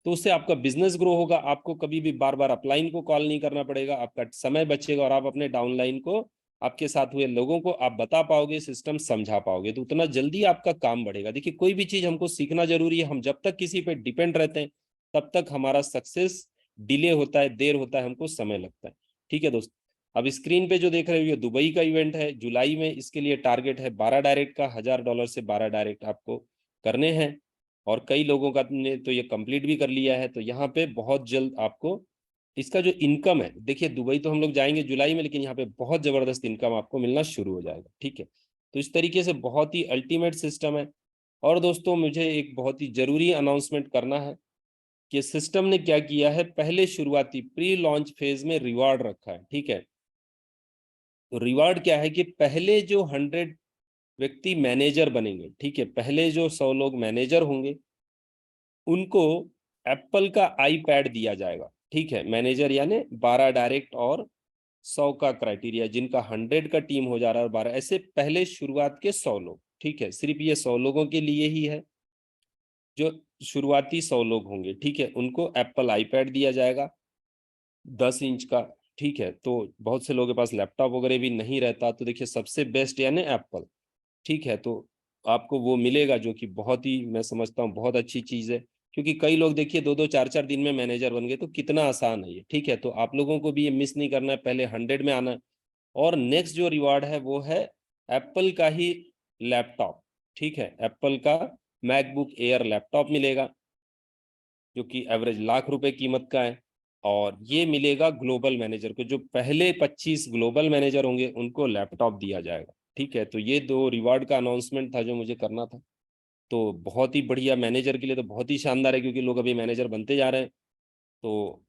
तो उससे आपका बिजनेस ग्रो होगा, आपको कभी भी बार बार अपलाइन को कॉल नहीं करना पड़ेगा, आपका समय बचेगा और आप अपने डाउनलाइन को, आपके साथ हुए लोगों को आप बता पाओगे, सिस्टम समझा पाओगे, तो उतना जल्दी आपका काम बढ़ेगा। देखिए कोई भी चीज हमको सीखना जरूरी है। हम जब तक किसी पे डिपेंड रहते हैं तब तक हमारा सक्सेस डिले होता है, देर होता है, हमको समय लगता है, ठीक है दोस्त। अब स्क्रीन पे जो देख रहे हो ये दुबई का इवेंट है जुलाई में। इसके लिए टारगेट है 12 डायरेक्ट का, $1000 से 12 डायरेक्ट आपको करने हैं। और कई लोगों का ने तो ये कंप्लीट भी कर लिया है। तो यहाँ पे बहुत जल्द आपको इसका जो इनकम है, देखिए दुबई तो हम लोग जाएंगे जुलाई में, लेकिन यहाँ पे बहुत जबरदस्त इनकम आपको मिलना शुरू हो जाएगा, ठीक है। तो इस तरीके से बहुत ही अल्टीमेट सिस्टम है। और दोस्तों मुझे एक बहुत ही जरूरी अनाउंसमेंट करना है कि सिस्टम ने क्या किया है, पहले शुरुआती प्री लॉन्च फेज में रिवार्ड रखा है, ठीक है। तो रिवार्ड क्या है कि पहले जो 100 व्यक्ति मैनेजर बनेंगे, ठीक है, पहले जो 100 लोग मैनेजर होंगे उनको एप्पल का आईपैड दिया जाएगा, ठीक है। मैनेजर यानी 12 डायरेक्ट और 100 का क्राइटेरिया, जिनका 100 का टीम हो जा रहा है और 12 ऐसे पहले शुरुआत के 100 लोग, ठीक है। सिर्फ ये 100 लोगों के लिए ही है, जो शुरुआती 100 लोग होंगे, ठीक है, उनको एप्पल आईपैड दिया जाएगा 10 इंच का, ठीक है। तो बहुत से लोगों के पास लैपटॉप वगैरह भी नहीं रहता, तो देखिए सबसे बेस्ट यानी एप्पल, ठीक है। तो आपको वो मिलेगा जो कि बहुत ही, मैं समझता हूँ बहुत अच्छी चीज़ है। क्योंकि कई लोग देखिए 2-2 4-4 दिन में मैनेजर बन गए, तो कितना आसान है ये, ठीक है। तो आप लोगों को भी ये मिस नहीं करना है, पहले 100 में आना है। और नेक्स्ट जो रिवार्ड है वो है एप्पल का ही लैपटॉप, ठीक है। एप्पल का मैकबुक एयर लैपटॉप मिलेगा, जो कि एवरेज ₹1,00,000 कीमत का है। और ये मिलेगा ग्लोबल मैनेजर को, जो पहले 25 ग्लोबल मैनेजर होंगे उनको लैपटॉप दिया जाएगा, ठीक है। तो ये 2 रिवार्ड का अनाउंसमेंट था जो मुझे करना था। तो बहुत ही बढ़िया, मैनेजर के लिए तो बहुत ही शानदार है, क्योंकि लोग अभी मैनेजर बनते जा रहे हैं। तो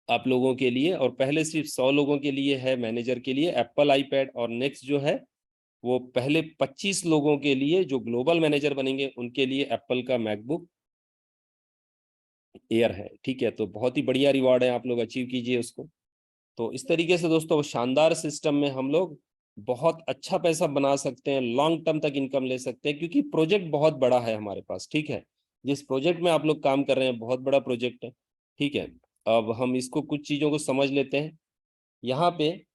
आप लोगों के लिए, और पहले सिर्फ 100 लोगों के लिए है मैनेजर के लिए एप्पल आईपैड, और नेक्स्ट जो है वो पहले 25 लोगों के लिए जो ग्लोबल मैनेजर बनेंगे उनके लिए एप्पल का मैकबुक एयर है, ठीक है। तो बहुत ही बढ़िया रिवॉर्ड है, आप लोग अचीव कीजिए उसको। तो इस तरीके से दोस्तों शानदार सिस्टम में हम लोग बहुत अच्छा पैसा बना सकते हैं, लॉन्ग टर्म तक इनकम ले सकते हैं, क्योंकि प्रोजेक्ट बहुत बड़ा है हमारे पास, ठीक है। जिस प्रोजेक्ट में आप लोग काम कर रहे हैं बहुत बड़ा प्रोजेक्ट है, ठीक है। अब हम इसको कुछ चीजों को समझ लेते हैं। यहाँ पे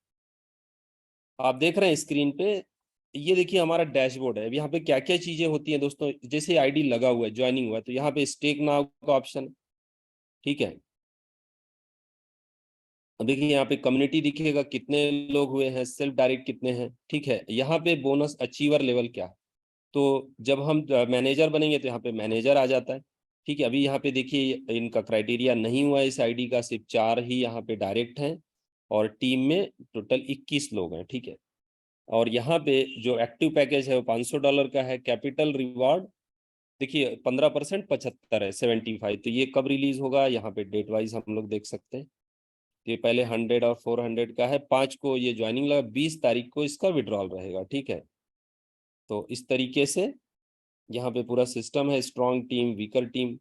आप देख रहे हैं स्क्रीन पे, ये देखिए हमारा डैशबोर्ड है। अब यहाँ पे क्या क्या चीजें होती हैं दोस्तों, जैसे आईडी लगा हुआ है, ज्वाइनिंग हुआ है, तो यहाँ पे स्टेक नाउ का ऑप्शन, ठीक है। अब देखिए यहाँ पे कम्युनिटी दिखेगा, कितने लोग हुए हैं, सेल्फ डायरेक्ट कितने हैं, ठीक है। यहाँ पे बोनस अचीवर लेवल क्या है, तो जब हम मैनेजर बनेंगे तो यहाँ पे मैनेजर आ जाता है, ठीक है। अभी यहाँ पे देखिए इनका क्राइटेरिया नहीं हुआ है इस आईडी का, सिर्फ 4 ही यहाँ पे डायरेक्ट हैं, और टीम में टोटल 21 लोग हैं, ठीक है। और यहाँ पे जो एक्टिव पैकेज है वो $500 का है। कैपिटल रिवॉर्ड देखिए 15% 75 है 75। तो ये कब रिलीज होगा, यहाँ पे डेट वाइज हम लोग देख सकते हैं। ये पहले 100 और 400 का है, 5 को ये ज्वाइनिंग लगा, 20 तारीख को इसका विड्रॉल रहेगा, ठीक है। तो इस तरीके से यहाँ पे पूरा सिस्टम है, strong team, weaker team.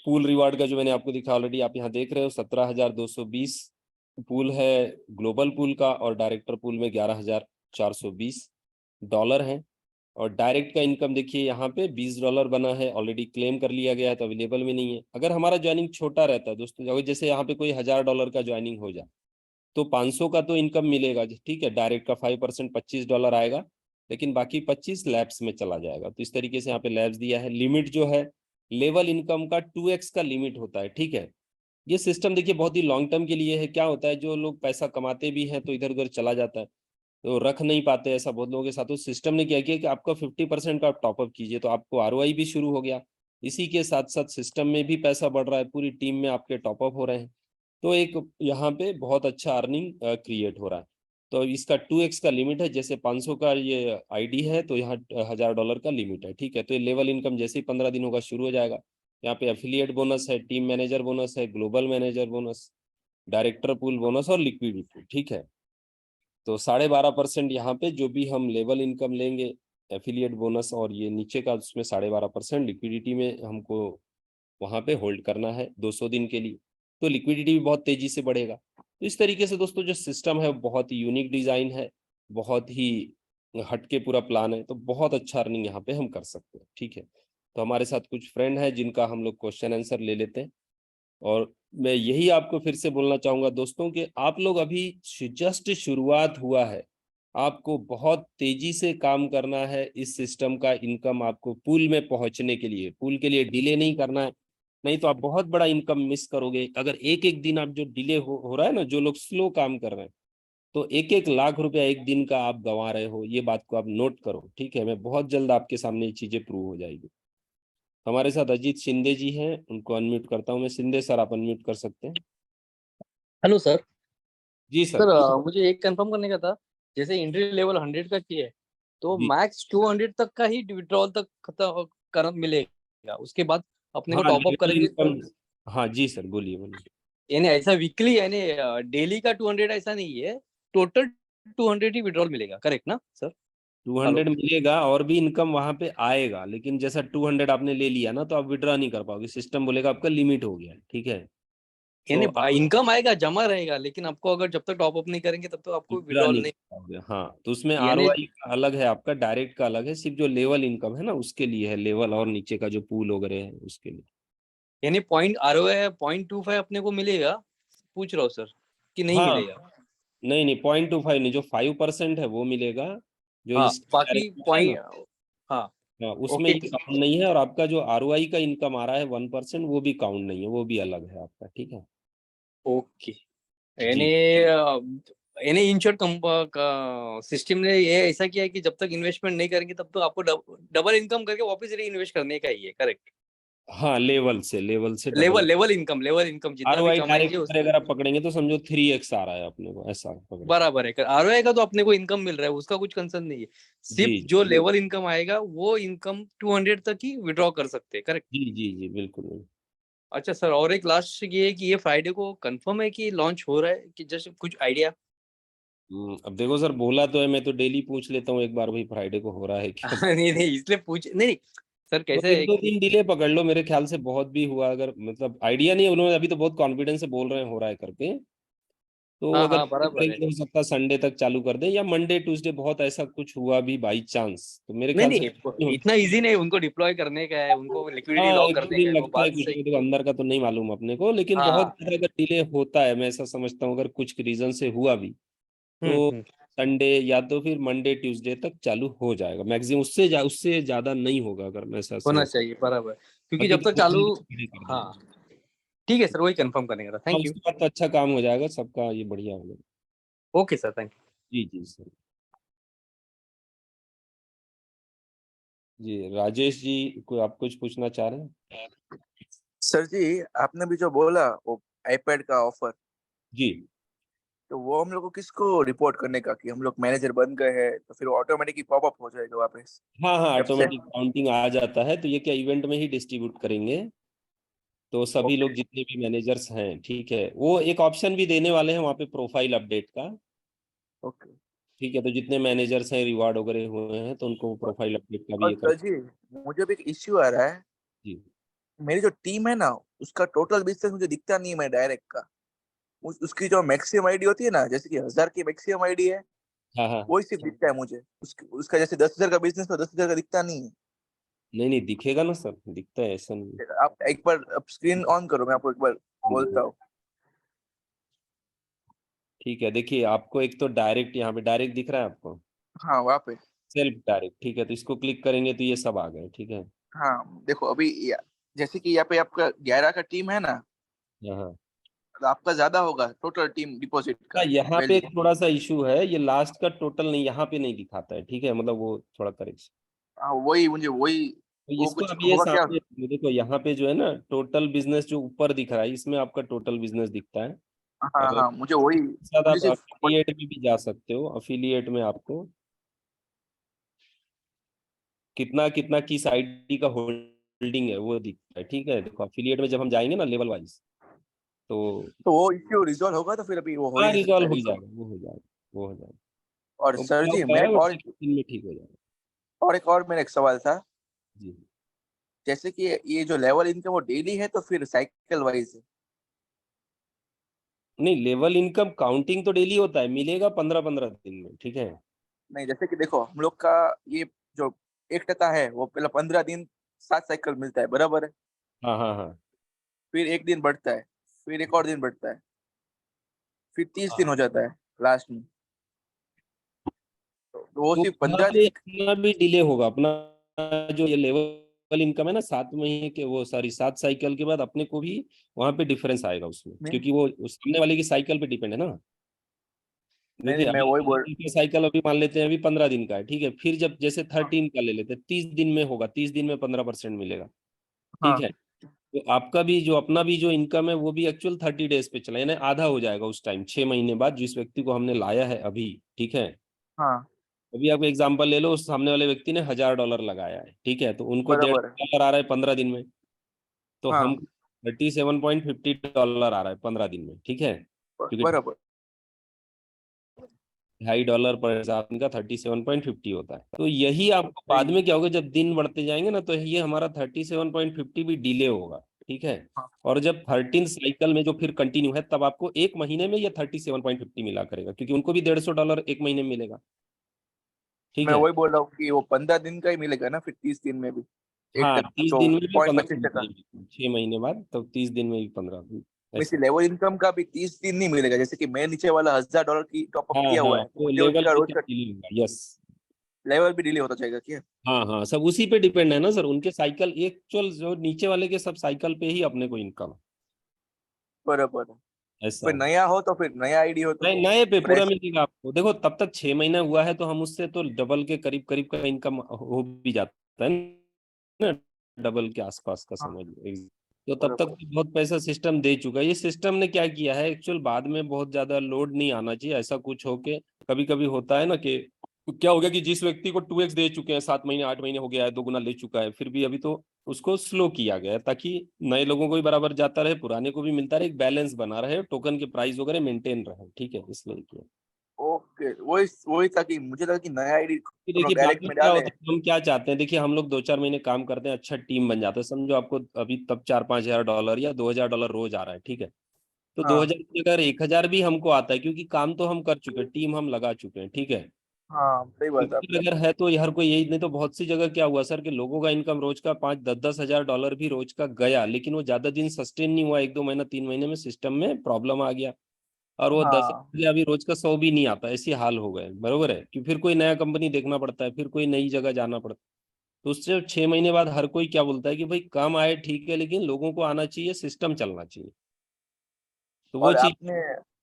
Pool reward का जो मैंने आपको दिखा ऑलरेडी, आप यहाँ देख रहे हो 17,220 पूल है ग्लोबल पूल का, और डायरेक्टर पूल में $11,420 है। और डायरेक्ट का इनकम देखिए यहाँ पे $20 बना है, ऑलरेडी क्लेम कर लिया गया है, तो अवेलेबल में नहीं है। अगर हमारा ज्वाइनिंग छोटा रहता है दोस्तों, अगर जैसे यहाँ पे कोई $1,000 का ज्वाइनिंग हो जाए तो 500 का तो इनकम मिलेगा, ठीक है। डायरेक्ट का 5% $25 आएगा, लेकिन बाकी 25 लैब्स में चला जाएगा। तो इस तरीके से यहाँ पे लैब्स दिया है। लिमिट जो है लेवल इनकम का 2x का लिमिट होता है, ठीक है। ये सिस्टम देखिए बहुत ही लॉन्ग टर्म के लिए है। क्या होता है, जो लोग पैसा कमाते भी हैं तो इधर उधर चला जाता है, तो रख नहीं पाते, ऐसा बहुत लोगों के साथ। तो सिस्टम ने क्या किया कि आपका 50% का आप टॉपअप कीजिए, तो आपको आरओआई भी शुरू हो गया। इसी के साथ साथ सिस्टम में भी पैसा बढ़ रहा है, पूरी टीम में आपके टॉपअप हो रहे हैं। तो एक यहाँ पे बहुत अच्छा अर्निंग क्रिएट हो रहा है। तो इसका 2x का लिमिट है, जैसे 500 का ये आईडी है तो यहाँ $1,000 का लिमिट है, ठीक है। तो ये लेवल इनकम जैसे ही 15 दिन होगा शुरू हो जाएगा। यहाँ पे एफिलिएट बोनस है, टीम मैनेजर बोनस है, global manager bonus, director pool bonus और लिक्विडिटी, ठीक है। तो 12.5% यहाँ पे जो भी हम लेवल इनकम लेंगे, एफिलिएट बोनस और ये नीचे का, उसमें 12.5% लिक्विडिटी में हमको वहां पे होल्ड करना है 200 दिन के लिए। तो लिक्विडिटी भी बहुत तेजी से बढ़ेगा। तो इस तरीके से दोस्तों जो सिस्टम है बहुत ही यूनिक डिजाइन है, बहुत ही हटके पूरा प्लान है। तो बहुत अच्छा अर्निंग यहाँ पे हम कर सकते हैं, ठीक है। तो हमारे साथ कुछ फ्रेंड है जिनका हम लोग क्वेश्चन आंसर ले लेते हैं। और मैं यही आपको फिर से बोलना चाहूंगा दोस्तों कि आप लोग अभी जस्ट शुरुआत हुआ है, आपको बहुत तेजी से काम करना है। इस सिस्टम का इनकम आपको पूल में पहुंचने के लिए, पूल के लिए डिले नहीं करना है, नहीं तो आप बहुत बड़ा इनकम मिस करोगे। अगर एक एक दिन आप जो डिले हो रहा है ना, जो लोग स्लो काम कर रहे हैं, तो 1-1 लाख रुपया एक दिन का आप गंवा रहे हो। ये बात को आप नोट करो, ठीक है। मैं बहुत जल्द आपके सामने ये चीजें प्रूव हो जाएगी। हमारे साथ अजीत शिंदे जी हैं, उनको अनम्यूट करता हूं मैं। शिंदे सर, आप अनम्यूट कर सकते हैं। Hello sir. जी सर सर। मुझे एक कंफर्म करने का था। जैसे एंट्री लेवल 100 का चाहिए, तो जी मैक्स 200 तक का ही विड्रॉल तक खत्म कर मिलेगा, उसके बाद अपने को हाँ, टॉप अप लेवल करेंगे तो। इनकम। हाँ जी सर, बोलिए बोलिए। यानी ऐसा वीकली, यानी डेली का 200 ऐसा नहीं है, टोटल 200 ही विड्रॉल मिलेगा, करेक्ट ना सर? Two hello. हंड्रेड मिलेगा, और भी इनकम वहां पे आएगा, लेकिन जैसा 200 आपने ले लिया ना, तो आप विड्रॉ नहीं कर पाओगे, सिस्टम बोलेगा आपका लिमिट हो गया, ठीक है। तो यानी आप इनकम आएगा, जमा रहेगा, लेकिन आपको अगर जब तक टॉप अप नहीं करेंगे तब तक आपको विड्रॉ विड्रॉल नहीं नहीं। कर पाओगे। हाँ, तो उसमें यानी आरओआई का अलग है, आपका डायरेक्ट का अलग है। सिर्फ जो लेवल इनकम है ना उसके लिए है, लेवल और नीचे का जो पूल वगैरह है उसके लिए। यानी पॉइंट आरओ है 0.25 अपने को मिलेगा, पूछ रहा हूँ सर, कि नहीं हाँ, मिलेगा? नहीं नहीं, 0.25 नहीं, जो 5% है वो मिलेगा, जो हाँ, इंस्टा बाकी डायरेक्ट है ना। पॉइंट। हाँ। हाँ, उसमें ओके ये काउंट नहीं है, और आपका जो ROI का इनकम आ रहा है 1%, वो भी काउंट नहीं है, वो भी अलग है आपका, ठीक है। ओके। यानी जी यानी इन शॉर्ट का सिस्टम ने ये ऐसा किया है कि जब तक इन्वेस्टमेंट नहीं करेंगे तब तक आपको डबल इनकम करके वापस री इन्वेस्ट करने का ही है, करेक्ट? हाँ, लेवल से डबल। लेवल इनकम जितना भी ROI कमाएंगे डायरेक्ट उसका अगर आप पकड़ेंगे तो समझो 3x आ रहा है अपने को, ऐसा पकड़े। बराबर है। आरओआई का तो अपने को इनकम मिल रहा है, उसका कुछ कंसर्न नहीं है। जी सिर्फ जो लेवल इनकम आएगा वो इनकम 200 तक ही विड्रॉ कर सकते हैं, करेक्ट? जी जी जी, बिल्कुल बिल्कुल। अच्छा सर, और एक लास्ट ये है कि ये फ्राइडे को कंफर्म है कि लॉन्च हो रहा है, कि जैसे कुछ आइडिया? अब देखो सर, बोला तो है, मैं तो डेली पूछ लेता हूँ एक बार, भाई फ्राइडे को हो रहा है क्या। नहीं नहीं, इसलिए पूछ नहीं नहीं, सर तो कैसे एक है दो कि दिन डिले पकड़ लो, मेरे ख्याल से बहुत भी हुआ, अगर मतलब आइडिया नहीं है, उन्होंने अभी तो बहुत कॉन्फिडेंस से बोल रहे हैं हो रहा है करके। तो हाँ अगर हाँ बराबर है। करेंगे, हो सकता है संडे तक चालू कर दें, या मंडे ट्यूसडे, बहुत ऐसा कुछ हुआ भी बाई चांस, तो मेरे नहीं ख्याल से नहीं, इतना इजी नहीं, उनको डिप्लॉय करने का है, उनको लिक्विडिटी हाँ, लॉक एक दो करने का दिन है, वो लगता है, बात कुछ सही। तो अंदर का तो नहीं मालूम अपने को, लेकिन बहुत हाँ। ज्यादा अगर डिले होता है, मैं ऐसा समझता हूँ, अगर कुछ रीजन से हुआ भी, हम्म तो हम्म संडे या तो फिर मंडे ट्यूसडे तक चालू हो जाएगा मैक्सिमम, उससे ज्यादा नहीं होगा, अगर मैं ऐसा होना समझ। चाहिए, बराबर, क्योंकि बाकी जब तो तक चालू। खड़े कर हाँ देंगे। ठीक है सर, वही कंफर्म करने का था। हाँ, थैंक यू। उसके बाद तो अच्छा काम हो जाएगा सबका, ये बढ़िया होगा। Okay sir, thank you. जी जी सर। जी राजेश जी, कोई आप कुछ पूछना चाह रहे हैं? सर जी, आपने भी जो बोला वो आईपैड का ऑफर, जी तो वो हम लोग को किसको रिपोर्ट करने का कि हम लोग मैनेजर बन गए हैं, तो फिर ऑटोमेटिक ही पॉपअप हो जाएगा वापस हाँ हाँ, वेबसाइट? ऑटोमेटिक काउंटिंग आ जाता है, तो ये क्या इवेंट में ही डिस्ट्रीब्यूट करेंगे, तो सभी ओके लोग जितने भी मैनेजर्स हैं, ठीक है, वो एक ऑप्शन भी देने वाले हैं वहाँ पे, प्रोफाइल अपडेट का। ओके। ठीक है, तो जितने मैनेजर्स हैं, रिवार्ड वगैरह हुए हैं, तो उनको प्रोफाइल अपडेट का भी और ये कर। सर जी, मुझे भी एक इश्यू आ रहा है। जी मेरी जो टीम है ना, उसका टोटल बिजनेस मुझे दिखता नहीं है, मैं डायरेक्ट का उसकी जो मैक्सिमम आईडी होती है ना, जैसे कि 1000 की मैक्सिमम आईडी है, हाँ हाँ। वही सिर्फ दिखता है मुझे। उसका जैसे 10,000 का बिजनेस तो 10,000 का दिखता नहीं है। नहीं नहीं, दिखेगा ना सर, दिखता है, ऐसा नहीं। आप एक बार आप स्क्रीन ऑन करो, मैं आपको एक बार बोलता हूँ। ठीक है, देखिए आपको एक तो डायरेक्ट, यहाँ पे डायरेक्ट दिख रहा है आपको, हाँ वहाँ पे। सेल्फ डायरेक्ट, ठीक है, तो इसको क्लिक करेंगे तो ये सब आ गए, ठीक है। हाँ देखो अभी जैसे कि यहाँ पे आपका 11 का टीम है ना, हाँ हाँ। तो आपका ज्यादा होगा टोटल टीम डिपॉजिट ना, का यहाँ पे वैल्यू। थोड़ा सा इशू है, ये लास्ट का टोटल नहीं, यहाँ पे नहीं दिखाता है, ठीक है, मतलब वो थोड़ा करेक्ट। हाँ वही मुझे वही, तो वो इसको कुछ अब ये होगा क्या? सामने ये देखो, यहाँ पे जो है ना, टोटल बिजनेस जो ऊपर दिख रहा है, इसमें आपका टोटल बिजनेस दिखता है। हाँ और हाँ मुझे वही, साथ मुझे आप सिर्फ अफिलिएट में भी जा सकते हो, अफिलिएट में आपको कितना कितना किस आईडी का होल्डिंग है वो दिखता है, ठीक है, देखो अफिलिएट में जब हम जाएंगे ना लेवल वाइज, तो तो वो इश्यू रिजॉल्व होगा, तो फिर अभी वो हो ही हाँ, नहीं सकता रिजॉल्व हो रिजॉल्व। जाएगा, वो हो जाएगा, वो हो जाएगा। और तो सर बोला जी हुआ मेरा है, एक वो और एक दिन में ठीक हो जाएगा। मेरा एक सवाल था। जी जैसे कि ये जो लेवल इनकम वो डेली है तो फिर साइकिल वाइज है? नहीं, लेवल इनकम काउंटिंग तो डेली होता है, मिलेगा 15-15 दिन में, ठीक है। नहीं, जैसे कि देखो हम लोग का ये जो 1% है वो पहले 15 दिन 7 साइकिल मिलता है, बराबर है? हाँ हाँ हाँ। फिर एक दिन बढ़ता है, फिर एक और दिन बढ़ता है, फिर 30 दिन हो हाँ। जाता है लास्ट में। तो वो तो सिर्फ वहाँ पंद्रह पे दिन अपना भी डिले होगा, अपना जो ये लेवल इनकम है ना, 7 महीने के, वो सॉरी 7 साइकिल के बाद अपने को भी वहाँ पे डिफरेंस आएगा उसमें, में। क्योंकि वो उस सामने वाले की साइकिल पे डिपेंड है ना। नहीं देखिए नहीं, मैं अभी वही बोल। साइकिल अभी मान लेते हैं, अभी 15 दिन का है, ठीक है, फिर जब जैसे 13 का ले लेते हैं, 30 दिन में होगा, 30 दिन में 15% मिलेगा, ठीक हाँ है। तो आपका भी जो अपना भी जो इनकम है, वो भी एक्चुअल 30 डेज पे चला, यानी आधा हो जाएगा उस टाइम, 6 महीने बाद, जिस व्यक्ति को हमने लाया है अभी, ठीक है। हाँ अभी आप एग्जांपल ले लो, उस सामने वाले व्यक्ति ने $1000 लगाया है, ठीक है, तो उनको डेढ़ बराबर है। डॉलर आ रहा है 15 दिन में, तो हम हाँ 37.50 डॉलर आ रहा है 15 दिन में, ठीक है, क्योंकि बराबर। $2.5 पर हिसाब का 37.50 होता है। तो यही आपको बाद सही। में क्या होगा, जब दिन बढ़ते जाएंगे ना, तो ये हमारा 37.50 भी डिले होगा, ठीक है। हाँ और जब 13 साइकिल में जो फिर कंटिन्यू है, तब आपको एक महीने में ये 37.50 मिला करेगा, क्योंकि उनको भी $150 एक महीने में मिलेगा, ठीक मैं है। वही बोल रहा हूँ कि वो 15 दिन का ही मिलेगा ना फिर 30 दिन में भी एक हाँ, टक 30 दिन तो में भी पॉइंट पंद्रह 25%। 6 महीने बाद, तब 30 दिन में भी 15 दिन, वैसे ऐसा। लेवल इनकम का भी 30 दिन नहीं मिलेगा, जैसे कि मैं नीचे वाला $1,000 की टॉपअप हाँ किया हुआ हाँ, है तो तो मुझे लेवल उसका पे रोज तो का डिले होगा, यस। लेवल भी डिले होता जाएगा क्या? हाँ हाँ, सब उसी पे डिपेंड है ना सर, उनके साइकिल एक्चुअल जो नीचे वाले के सब साइकिल पे ही अपने को इनकम बराबर है। ऐसा फिर है। नया हो तो फिर नया आईडी हो तो नहीं, नए पे पूरा फ्रेश। मिलेगा आपको। देखो तब तक 6 महीना हुआ है तो हम उससे तो डबल के करीब करीब का इनकम हो भी जाता है ना, डबल के आसपास का हाँ समझ लो। तो तब तक बराबर। तो बहुत पैसा सिस्टम दे चुका है। ये सिस्टम ने क्या किया है एक्चुअल, बाद में बहुत ज्यादा लोड नहीं आना चाहिए ऐसा कुछ हो के। कभी कभी होता है ना कि क्या हो गया कि जिस व्यक्ति को 2x दे चुके हैं, 7 महीने 8 महीने हो गया है, 2 गुना ले चुका है, फिर भी अभी तो उसको स्लो किया गया है ताकि नए लोगों को भी बराबर जाता रहे, पुराने को भी मिलता रहे, एक बैलेंस बना रहे, टोकन के प्राइस वगैरह मेंटेन रहे। ठीक है, इसलिए किया। ओके, वही वही था कि मुझे लगा कि नया आईडी कि हम लोग देखिए बाद डायरेक्ट में में क्या डाले। होता है, हम क्या चाहते हैं, देखिए हम लोग 2 4 महीने काम करते हैं, अच्छा टीम बन जाता है, समझो आपको अभी तब 4 5 हज़ार डॉलर या 2 हज़ार डॉलर रोज आ रहा है। ठीक है, तो दो हाँ हजार की जगह 1 हज़ार भी हमको आता है क्योंकि काम तो हम कर चुके हैं, टीम हम लगा चुके हैं। ठीक है, हाँ, सही बात है तो आपका। अगर है तो हर कोई यही, नहीं तो बहुत सी जगह क्या हुआ सर कि लोगों का इनकम रोज का 5 10 10 हज़ार डॉलर भी रोज का गया, लेकिन वो ज्यादा दिन सस्टेन नहीं हुआ, 1 2 महीना 3 महीने में सिस्टम में प्रॉब्लम आ गया और वो 10 हाँ अभी रोज का 100 भी नहीं आता, ऐसे हाल हो गए। बरोबर है कि फिर कोई नया कंपनी देखना पड़ता है, फिर कोई नई जगह जाना पड़ता है। तो उससे 6 महीने बाद हर कोई क्या बोलता है कि भाई कम आए ठीक है, लेकिन लोगों को आना चाहिए, सिस्टम चलना चाहिए। तो वो और चीज, आपने।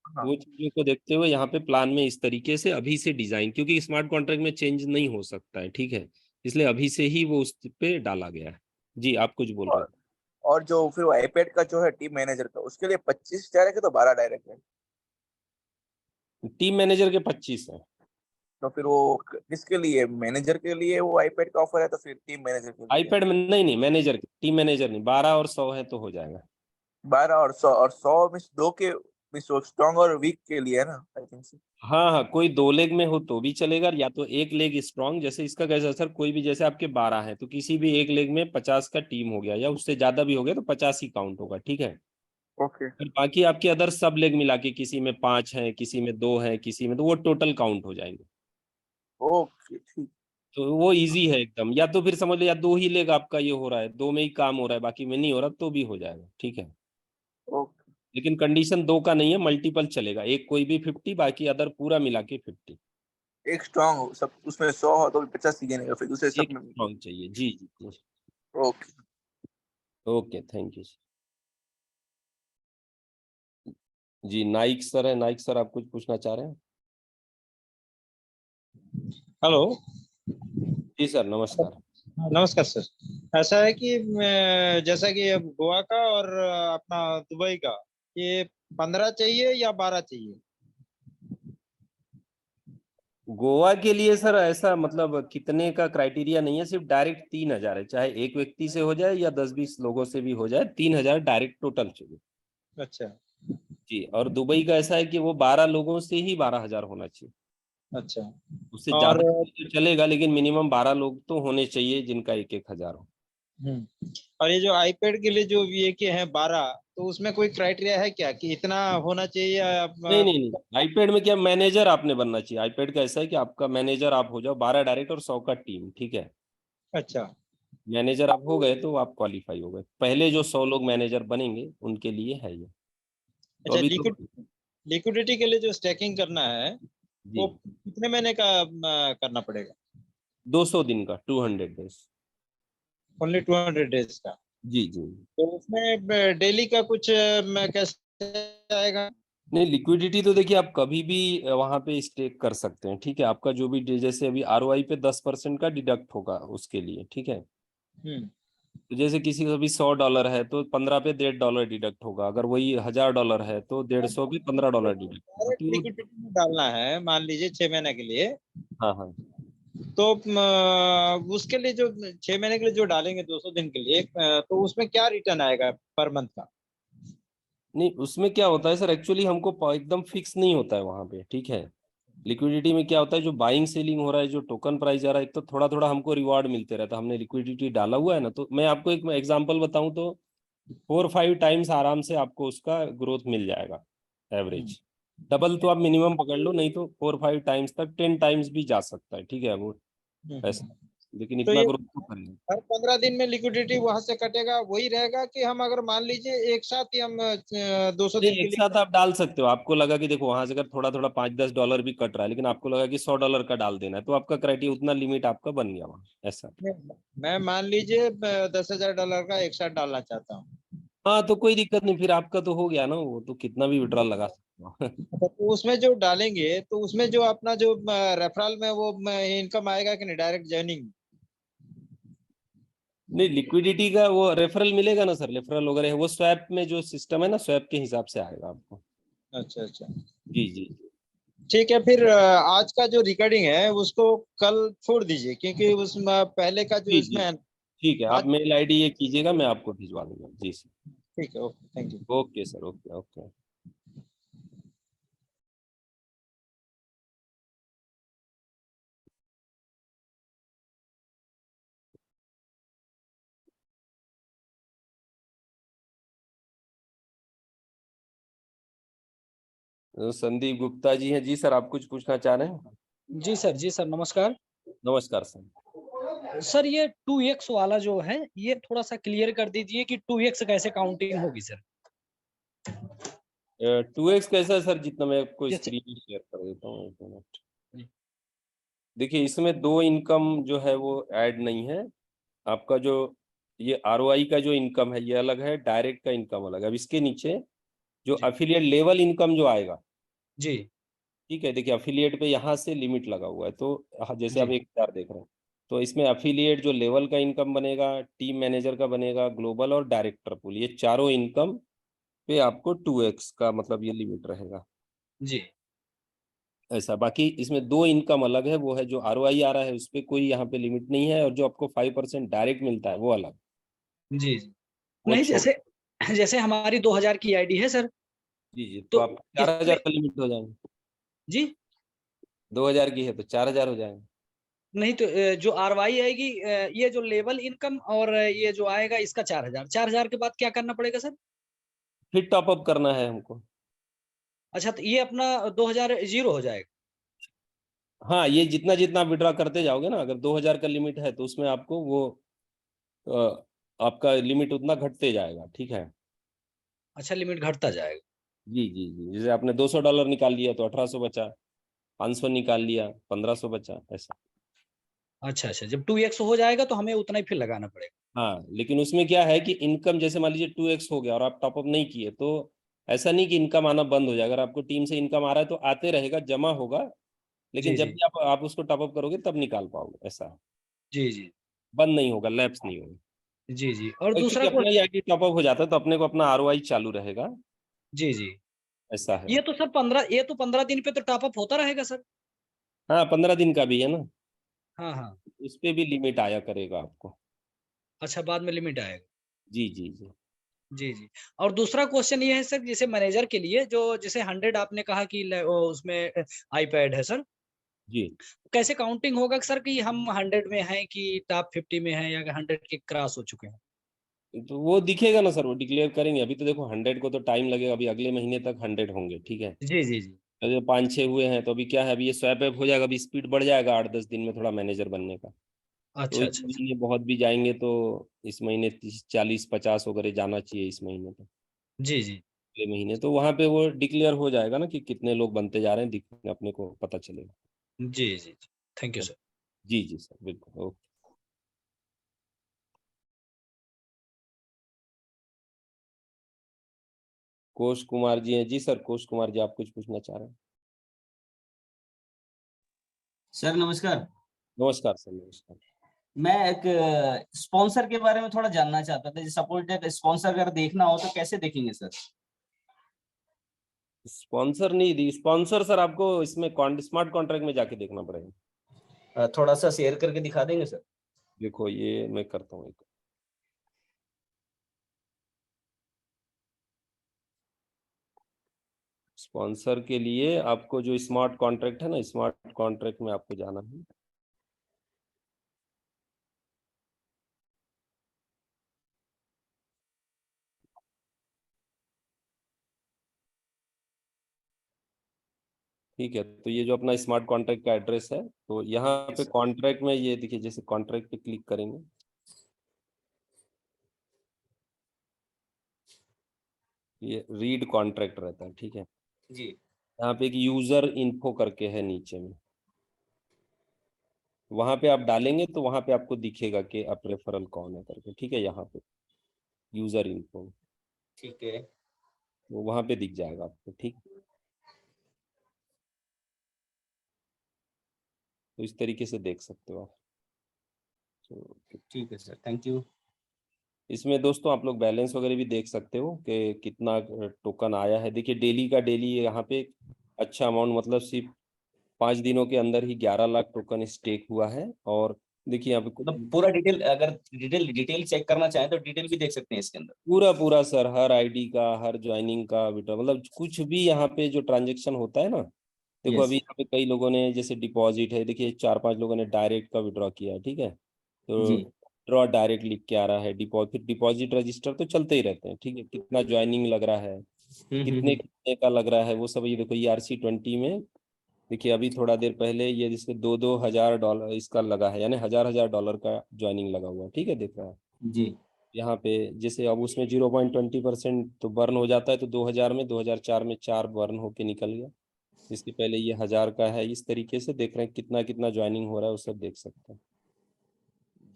हाँ वो चीजों को देखते हुए यहाँ पे प्लान में इस तरीके से अभी से डिजाइन, क्योंकि स्मार्ट कॉन्ट्रैक्ट में चेंज नहीं हो सकता है। ठीक है, इसलिए अभी से ही वो उस पे डाला गया है। जी आप कुछ बोल रहे और, और जो फिर वो आईपैड का जो है टीम मैनेजर का, उसके लिए 25 डायरेक्ट है तो 12 डायरेक्ट है? थे, टीम मैनेजर के 25 है। तो फिर वो किसके लिए, मैनेजर के लिए वो आईपैड का ऑफर है तो फिर टीम मैनेजर के लिए? आईपैड में नहीं नहीं, मैनेजर के, टीम मैनेजर नहीं, 12 और 100 है तो हो जाएगा। 12 और 100 मीन्स स्ट्रॉन्ग और वीक के लिए है ना, आई थिंक से। हाँ हाँ, कोई 2 लेग में हो तो भी चलेगा, या तो एक लेग स्ट्रांग, जैसे इसका कैसा सर, कोई भी जैसे आपके 12 है तो किसी भी एक लेग में 50 का टीम हो गया, या उससे ज्यादा भी हो गया तो 50 ही काउंट होगा। ठीक है, ओके और बाकी आपके अदर सब लेग मिला के किसी में 5 है, किसी में 2 है, किसी में, तो वो टोटल काउंट हो जाएंगे। ओके ठीक। तो वो इजी है एकदम, या तो फिर समझ लो या 2 ही लेग आपका ये हो रहा है, 2 में ही काम हो रहा है बाकी में नहीं हो रहा, तो भी हो जाएगा। ठीक है, ओके, लेकिन कंडीशन 2 का नहीं है, मल्टीपल चलेगा, एक कोई भी 50, बाकी अदर पूरा मिला के 50। एक स्ट्रॉन्ग हो सब उसमें 100 हो तो भी 50 ही देने का, फिर दूसरे सब एक में। स्ट्रांग चाहिए। जी जी जी। ओके। Okay, thank you. जी नाइक सर है, नाइक सर आप कुछ पूछना चाह रहे हैं? हेलो। जी सर नमस्कार। नमस्कार सर। ऐसा है कि जैसा कि अब गोवा का और अपना दुबई का, ये 15 चाहिए या 12 चाहिए? गोवा के लिए सर ऐसा मतलब कितने का क्राइटेरिया नहीं है, सिर्फ डायरेक्ट 3 हज़ार है, चाहे एक व्यक्ति से हो जाए या 10 20 लोगों से भी हो जाए, 3 हज़ार डायरेक्ट टोटल चाहिए। अच्छा जी, और दुबई का ऐसा है कि वो 12 लोगों से ही 12 हज़ार होना चाहिए। अच्छा। उससे और ज्यादा तो चलेगा, लेकिन मिनिमम 12 लोग तो होने चाहिए जिनका 1 1 हज़ार हो। और ये जो आईपैड के लिए जो वीए के हैं 12, तो उसमें कोई क्राइटेरिया है क्या कि इतना होना चाहिए या नहीं नहीं नहीं, आईपैड में क्या, मैनेजर आपने बनना चाहिए। आईपैड का ऐसा है कि आपका मैनेजर आप हो जाओ, 12 डायरेक्ट और 100 का टीम। ठीक है, अच्छा मैनेजर आप हो गए तो आप क्वालिफाई हो गए, पहले जो 100 लोग मैनेजर बनेंगे उनके लिए है ये। तो अच्छा। अभी तो लिक्विडिटी के लिए जो स्टैकिंग करना है, जी, वो कितने महीने का करना पड़ेगा? 200 दिन का, 200 डेज। ओनली 200 डेज का? जी जी। तो उसमें डेली का कुछ कैसे आएगा? नहीं, लिक्विडिटी तो देखिए आप कभी भी वहां पे स्टेक कर सकते हैं। ठीक है, आपका जो भी जैसे अभी आरओआई पे 10% का डिडक्ट होगा उसके लिए। ठीक है, हम्म तो जैसे किसी का भी $100 है तो 15 पे $1.5 डिडक्ट होगा, अगर वही $1000 है तो 150 पे $15 डिडक्ट होगा। डायरेक्ट तो लिक्विडिटी में डालना है मान लीजिए 6 महीने के लिए, हाँ हाँ, तो उसके लिए जो 6 महीने के लिए जो डालेंगे 200 दिन के लिए, तो उसमें क्या रिटर्न आएगा पर मंथ का? नहीं उसमें क्या होता है सर, एक्चुअली हमको एकदम फिक्स नहीं होता है वहां पे। ठीक है, लिक्विडिटी में क्या होता है, जो बाइंग सेलिंग हो रहा है, जो टोकन प्राइस जा रहा है, एक तो थोड़ा थोड़ा हमको रिवार्ड मिलते रहता है, हमने लिक्विडिटी डाला हुआ है ना। तो मैं आपको एक एग्जांपल बताऊं तो 4 5 टाइम्स आराम से आपको उसका ग्रोथ मिल जाएगा हम्म, एवरेज। डबल तो आप मिनिमम पकड़ लो, नहीं तो 4 5 टाइम्स तक, 10 टाइम्स भी जा सकता है। ठीक है, वो हम्म, ऐसा। लेकिन तो इतना ये ग्रोथ तो करेगा। हर 15 दिन में लिक्विडिटी वहां से कटेगा, वही रहेगा कि हम अगर मान लीजिए एक साथ ही हम 200 नहीं, दिन के एक लिए। साथ आप डाल सकते हो। आपको लगा कि देखो वहां से अगर थोड़ा थोड़ा $5-10 भी कट रहा है, लेकिन आपको लगा कि $100 का डाल देना है, तो आपका क्राइटेरिया उतना लिमिट आपका बन गया वहाँ, ऐसा। मैं मान लीजिए $10,000 का एक साथ डालना चाहता हूँ। हाँ, तो कोई दिक्कत नहीं, फिर आपका तो हो गया ना, वो तो कितना भी विड्रॉल लगा सकते हो। तो उसमें जो डालेंगे तो उसमें जो अपना जो रेफरल में वो इनकम आएगा कि नहीं, डायरेक्ट ज्वाइनिंग? नहीं, लिक्विडिटी का वो रेफरल मिलेगा ना सर, रेफरल वगैरह वो स्वैप में जो सिस्टम है ना, स्वैप के हिसाब से आएगा आपको। अच्छा अच्छा। जी जी। ठीक है, फिर आज का जो रिकॉर्डिंग है उसको कल छोड़ दीजिए, क्योंकि उसमें पहले का जो जी जी, इसमें है। ठीक है, आप आज। मेल आईडी ये कीजिएगा, मैं आपको भिजवा दूंगा। जी सर। ठीक है, okay, thank you. Okay sir, okay okay. Sandeep Gupta ji हैं। जी सर, आप कुछ पूछना चाह रहे हैं? जी सर नमस्कार। नमस्कार सर। सर ये 2x वाला जो है ये थोड़ा सा क्लियर कर दीजिए कि 2x कैसे काउंटिंग होगी सर। 2x कैसा है सर? जितना मैं आपको जैसे स्क्रीन शेयर कर देता हूँ, एक मिनट। देखिए, इसमें दो इनकम जो है वो ऐड नहीं है। आपका जो ये आरओआई का जो इनकम है ये अलग है, डायरेक्ट का इनकम अलग है। अब इसके नीचे जो जी अफिलिएट लेवल इनकम जो आएगा, जी ठीक है, देखिए अफिलिएट पे यहाँ से लिमिट लगा हुआ है, तो जैसे आप जी 1,000 देख रहे हैं, तो इसमें अफिलिएट जो लेवल का इनकम बनेगा, टीम मैनेजर का बनेगा, ग्लोबल और डायरेक्टर पूल, ये चारों इनकम पे आपको 2x का मतलब ये लिमिट रहेगा, जी ऐसा। बाकी इसमें दो इनकम अलग है, वो है जो आरओआई आ रहा है उस पर कोई यहाँ पे लिमिट नहीं है, और जो आपको 5% डायरेक्ट मिलता है वो अलग, जी जी। वो नहीं, छोड़। जैसे जैसे हमारी 2000 की आईडी है सर, जी जी, तो तो आप 4,000 इसमें। का लिमिट हो जाएंगे। जी 2,000 की है तो 4,000 हो जाएंगे। नहीं, तो जो आरवाई आएगी, ये जो लेवल इनकम और ये जो आएगा इसका 4000 के बाद क्या करना पड़ेगा सर? फिर टॉपअप करना है हमको। अच्छा, तो ये अपना 2000 जीरो हो जाएगा। हाँ, ये जितना जितना आप विड्रॉ करते जाओगे ना, अगर 2,000 का लिमिट है तो उसमें आपको वो आपका लिमिट उतना घटते जाएगा, ठीक है। अच्छा, लिमिट घटता जाएगा। जी जी जी, जैसे आपने $200 निकाल लिया तो 1,800 बचा, 500 निकाल लिया 1,500 बचा, ऐसा। अच्छा अच्छा, जब 2x हो जाएगा तो हमें उतना ही फिर लगाना पड़ेगा। हाँ, लेकिन उसमें क्या है कि इनकम जैसे मान लीजिए 2x हो गया और आप टॉपअप नहीं किए, तो ऐसा नहीं कि इनकम आना बंद हो जाएगा। अगर आपको टीम से इनकम आ रहा है तो आते रहेगा, जमा होगा, लेकिन जी जब जी भी आप उसको टॉपअप करोगे तब निकाल पाओगे, ऐसा है। जी जी बंद नहीं होगा, लैप्स नहीं होगा। जी जी। और और दूसरा क्योंकि अपना ही आईडी टॉपअप हो जाता है तो अपने को अपना आरओआई चालू रहेगा, जी जी। ऐसा है। ये तो 15 दिन पे तो टॉपअप होता रहेगा सर। हाँ, 15 दिन का भी है ना, हाँ हाँ। उस पे भी लिमिट आया करेगा आपको। अच्छा, बाद में लिमिट आएगा। जी जी जी। जी जी। और दूसरा क्वेश्चन ये है सर, जैसे मैनेजर के लिए जो जैसे 100 आपने कहा कि उसमें आईपैड है सर, जी, कैसे काउंटिंग होगा सर कि हम 100 में हैं कि टॉप 50 में हैं या 100 के क्रॉस हो चुके हैं? तो वो दिखेगा ना सर, वो डिक्लेयर करेंगे। अभी तो देखो 100 को तो टाइम लगेगा, अभी अगले महीने तक 100 होंगे, ठीक है। जी जी जी। अभी 5-6 हुए हैं तो अभी क्या है, अभी ये स्वैप ऐप हो जाएगा, अभी स्पीड बढ़ जाएगा 8-10 दिन में थोड़ा मैनेजर बनने का। तो अच्छा इस अच्छा अच्छा। महीने बहुत भी जाएंगे तो इस महीने 30-40-50 वगैरह जाना चाहिए इस महीने तो, जी जी अगले महीने तो वहां पे वो डिक्लेयर हो जाएगा ना कि कितने लोग बनते जा रहे हैं, अपने को पता चलेगा। जी जी। Thank you sir. जी जी सर, बिल्कुल, ओके। कोश कुमार जी हैं। जी सर, कोश कुमार जी, आप कुछ पूछना चाह रहे हैं? सर नमस्कार। नमस्कार सर, नमस्कार। मैं एक स्पॉन्सर के बारे में थोड़ा जानना चाहता था। सपोज एक स्पॉन्सर अगर देखना हो तो कैसे देखेंगे सर? स्पॉन्सर नहीं दी, स्पॉन्सर सर आपको इसमें स्मार्ट कॉन्ट्रैक्ट में जाके देखना पड़ेगा। थोड़ा सा शेयर करके दिखा देंगे सर? देखो, ये मैं करता हूँ एक। स्पॉन्सर के लिए आपको जो स्मार्ट कॉन्ट्रैक्ट है ना, स्मार्ट कॉन्ट्रैक्ट में आपको जाना है। ठीक है, तो ये जो अपना स्मार्ट कॉन्ट्रैक्ट का एड्रेस है, तो यहाँ पे कॉन्ट्रैक्ट में ये देखिए, जैसे कॉन्ट्रैक्ट पे क्लिक करेंगे, ये रीड कॉन्ट्रैक्ट रहता है, ठीक है। जी यहाँ पे एक यूजर इन्फो करके है नीचे में, वहां पे आप डालेंगे तो वहां पे आपको दिखेगा कि आप रेफरल कौन है करके, ठीक है। यहाँ पे यूजर इन्फो, ठीक है। तो वहां पे दिख जाएगा आपको, ठीक। तो इस तरीके से देख सकते हो आप। तो ठीक है सर, थैंक यू। इसमें दोस्तों आप लोग बैलेंस वगैरह भी देख सकते हो कि कितना टोकन आया है। देखिए डेली का डेली यहाँ पे अच्छा अमाउंट, मतलब सिर्फ 5 दिनों के अंदर ही 11 लाख टोकन स्टेक हुआ है। और देखिए यहाँ पे मतलब पूरा डिटेल, अगर डिटेल चेक करना चाहें तो डिटेल भी देख सकते हैं इसके अंदर। पूरा पूरा सर, हर आईडी का, हर ज्वाइनिंग का विड्रॉ, मतलब कुछ भी यहाँ पे जो ट्रांजेक्शन होता है ना, देखो Yes. अभी यहाँ पे कई लोगों ने जैसे डिपॉजिट है, देखिए 4-5 लोगों ने डायरेक्ट का विड्रॉ किया है, ठीक है। तो जी विड्रॉ डायरेक्ट लिख के आ रहा है, डिपॉजिट डिपॉजिट रजिस्टर तो चलते ही रहते हैं, ठीक है। कितना ज्वाइनिंग लग रहा है, कितने कितने का लग रहा है, वो सब ये देखो ERC-20 में। देखिए अभी थोड़ा देर पहले ये जिसके 2-2 हजार डॉलर इसका लगा है, यानी हजार डॉलर का ज्वाइनिंग लगा हुआ है, ठीक है, देख रहा है जी यहाँ पे। जैसे अब उसमें 0.20% तो बर्न हो जाता है, तो 2000 में 2004 में 4 बर्न होके निकल गया। इसके पहले ये 1000 का है। इस तरीके से देख रहे हैं कितना कितना ज्वाइनिंग हो रहा है, वो सब देख सकते हैं।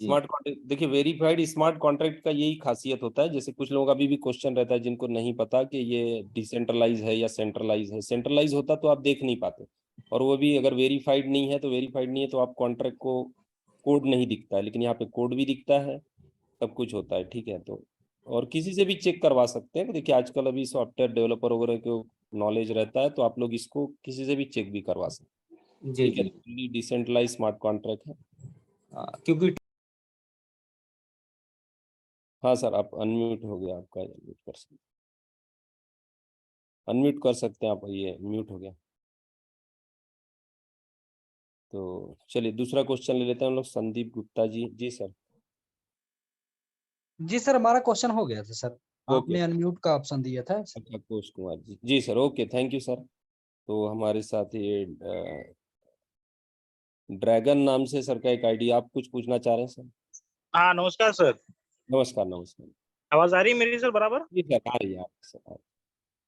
जी स्मार्ट कॉन्ट्रैक्ट देखिए, वेरीफाइड स्मार्ट कॉन्ट्रैक्ट का यही खासियत होता है। जैसे कुछ लोगों का अभी भी क्वेश्चन रहता है जिनको नहीं पता कि ये डिसेंट्रलाइज है या सेंट्रलाइज है। सेंट्रलाइज होता तो आप देख नहीं पाते, और वो भी अगर वेरीफाइड नहीं है तो वेरीफाइड नहीं है तो आप कॉन्ट्रैक्ट को कोड नहीं दिखता है, लेकिन यहाँ पे कोड भी दिखता है, सब कुछ होता है, ठीक है। तो और किसी से भी चेक करवा सकते हैं। देखिए आजकल अभी सॉफ्टवेयर डेवलपर वगैरह को नॉलेज रहता है, तो आप लोग इसको किसी से भी चेक भी करवा सकते हैं, जी ठीक है। जी डिसेंट्रलाइज स्मार्ट कॉन्ट्रैक्ट है। क्योंकि हाँ सर, आप अनम्यूट हो गया आपका, अनम्यूट कर सकते हैं आप, ये म्यूट हो गया। तो चलिए दूसरा क्वेश्चन ले लेते हैं हम लोग। संदीप गुप्ता जी, जी सर। जी सर, हमारा क्वेश्चन हो गया था सर, ओके, आपने अनम्यूट का ऑप्शन दिया था। अच्छा कुश कुमार जी, जी sir, okay, thank you sir. तो हमारे साथ ये ड्रैगन नाम से सर का एक आईडी, आप कुछ पूछना चाह रहे हैं सर? हाँ नमस्कार सर। नमस्कार नमस्कार। आवाज आ रही है मेरी सर बराबर? जी सर, आ रही है आप सर।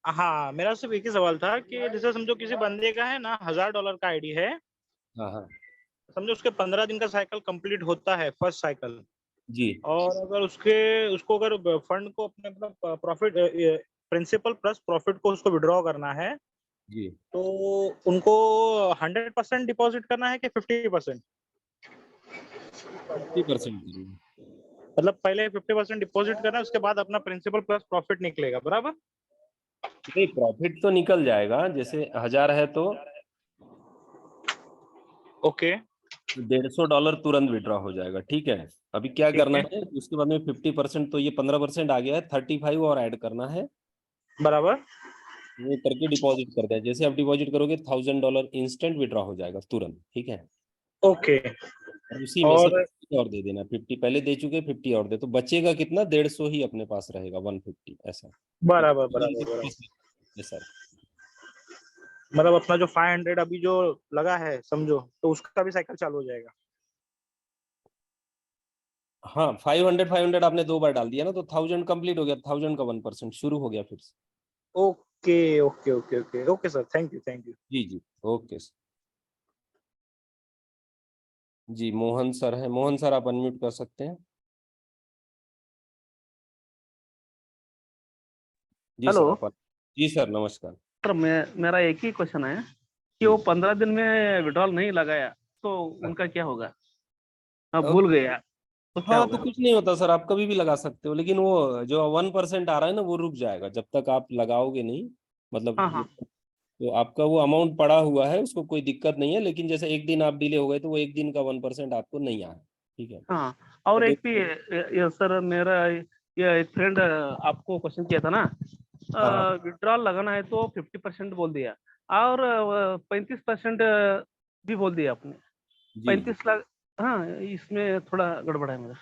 हाँ, मेरा सिर्फ एक ही सवाल था कि जैसे समझो किसी बंदे का है ना $1000 का आईडी है, हाँ हाँ समझो उसके 15 दिन का साइकिल कंप्लीट होता है, फर्स्ट साइकिल, जी और अगर उसको अगर फंड को अपने मतलब प्रॉफिट प्रिंसिपल प्लस प्रॉफिट को उसको विड्रॉ करना है, जी। तो उनको 100% डिपॉजिट करना है कि 50%? 50%। मतलब पहले 50% डिपॉजिट करना है, उसके बाद अपना प्रिंसिपल प्लस प्रॉफिट निकलेगा, बराबर? नहीं, प्रॉफिट तो निकल जाएगा। जैसे 1000 है तो ओके, $150 तुरंत विड्रॉ हो जाएगा, ठीक है। अभी क्या ठीक करना है, है, उसके बाद में 50%, तो ये 15% आ गया है, 35 और ऐड करना है, बराबर। वो करके डिपॉजिट करते हैं। जैसे आप डिपॉजिट करोगे $1000 इंस्टेंट विड्रॉ हो जाएगा तुरंत, ठीक है। ओके, और उसी में से और 50 और दे देना, 50 पहले दे चुके, 50 और दे, तो बचेगा कितना, 150 ही अपने पास रहेगा, 150 ऐसा। बराबर बराबर बराबर। सर मतलब अपना जो 500 अभी जो लगा है समझो, तो उसका भी साइकिल चालू हो जाएगा। हाँ, 500 आपने 2 बार डाल दिया ना, तो 1000 कंप्लीट हो गया, 1000 का 1% शुरू हो गया फिर से। Okay okay okay okay okay sir, thank you thank you. जी जी, ओके सर। जी मोहन सर है, मोहन सर आप अनम्यूट कर सकते हैं। जी हेलो सर आप, जी सर नमस्कार। सर, मेरा एक ही क्वेश्चन है कि जी। वो 15 दिन में विड्रॉल नहीं लगाया तो उनका क्या होगा? हाँ, भूल गया तो क्या हाँ, तो होगा? कुछ नहीं होता सर, आप कभी भी लगा सकते हो, लेकिन वो जो 1% आ रहा है ना, वो रुक जाएगा जब तक आप लगाओगे नहीं, मतलब हाँ हाँ तो आपका वो अमाउंट पड़ा हुआ है, उसको कोई दिक्कत नहीं है। लेकिन जैसे एक दिन आप डिले हो गए तो वो एक दिन का 1% आपको नहीं आया, ठीक है। हाँ। और तो एक भी ये सर, मेरा ये एक फ्रेंड आपको क्वेश्चन किया था ना, हाँ विड्रॉल लगाना है तो 50% बोल दिया, और 35% भी बोल दिया आपने। जी। 35 लाख, हाँ, इसमें थोड़ा गड़बड़ है मेरा।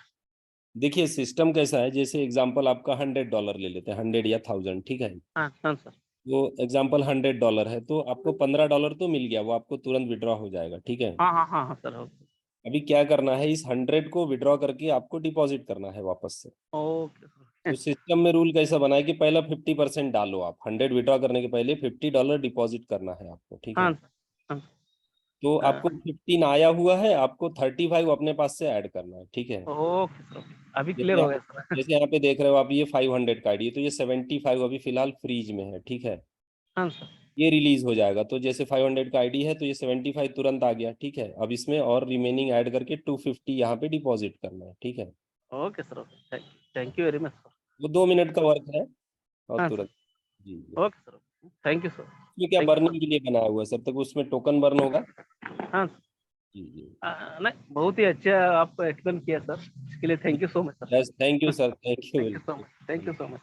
देखिए सिस्टम कैसा है, जैसे एग्जांपल आपका $100 ले लेते हैं, 100 या 1000, ठीक है। हाँ हाँ सर। वो एग्जाम्पल $100 है, तो आपको $15 तो मिल गया, वो आपको तुरंत विड्रॉ हो जाएगा, ठीक है। हाँ हाँ हाँ हाँ सर। अभी क्या करना है, इस 100 को विड्रॉ करके आपको डिपॉजिट करना है वापस से। ओके तो सर। सिस्टम में रूल कैसा बना है कि पहला 50% डालो, आप 100 विड्रॉ करने के पहले $50 डिपॉजिट करना है आपको, ठीक है। हाँ सर। हाँ तो आपको 15 आया हुआ है, आपको 35 अपने पास से ऐड करना है, ठीक है। Okay sir. अभी क्लियर जैसे हो आप गया सर। जैसे यहाँ पे देख रहे हो आप, ये 500 का आईडी है, तो ये 75 अभी फिलहाल फ्रीज में है, ठीक है। हाँ सर। ये रिलीज हो जाएगा, तो जैसे 500 का आईडी है तो ये 75 तुरंत आ गया, ठीक है। अब इसमें और रिमेनिंग ऐड करके 250 यहाँ पे डिपॉजिट करना है, ठीक है। Okay sir. Okay, thank you very much sir. वो 2 मिनट का वर्क है और हाँ सर। तुरंत। जी जी। Okay sir. Thank you sir. ये क्या थैंक यू बर्निंग के लिए बनाया हुआ है सर, तक उसमें टोकन बर्न होगा। सर। हाँ सर। जी जी। नहीं, बहुत ही अच्छा आपको एक्सप्लेन किया सर, इसके लिए thank you so much sir. Yes, thank you sir, thank you thank you so much, thank you so much.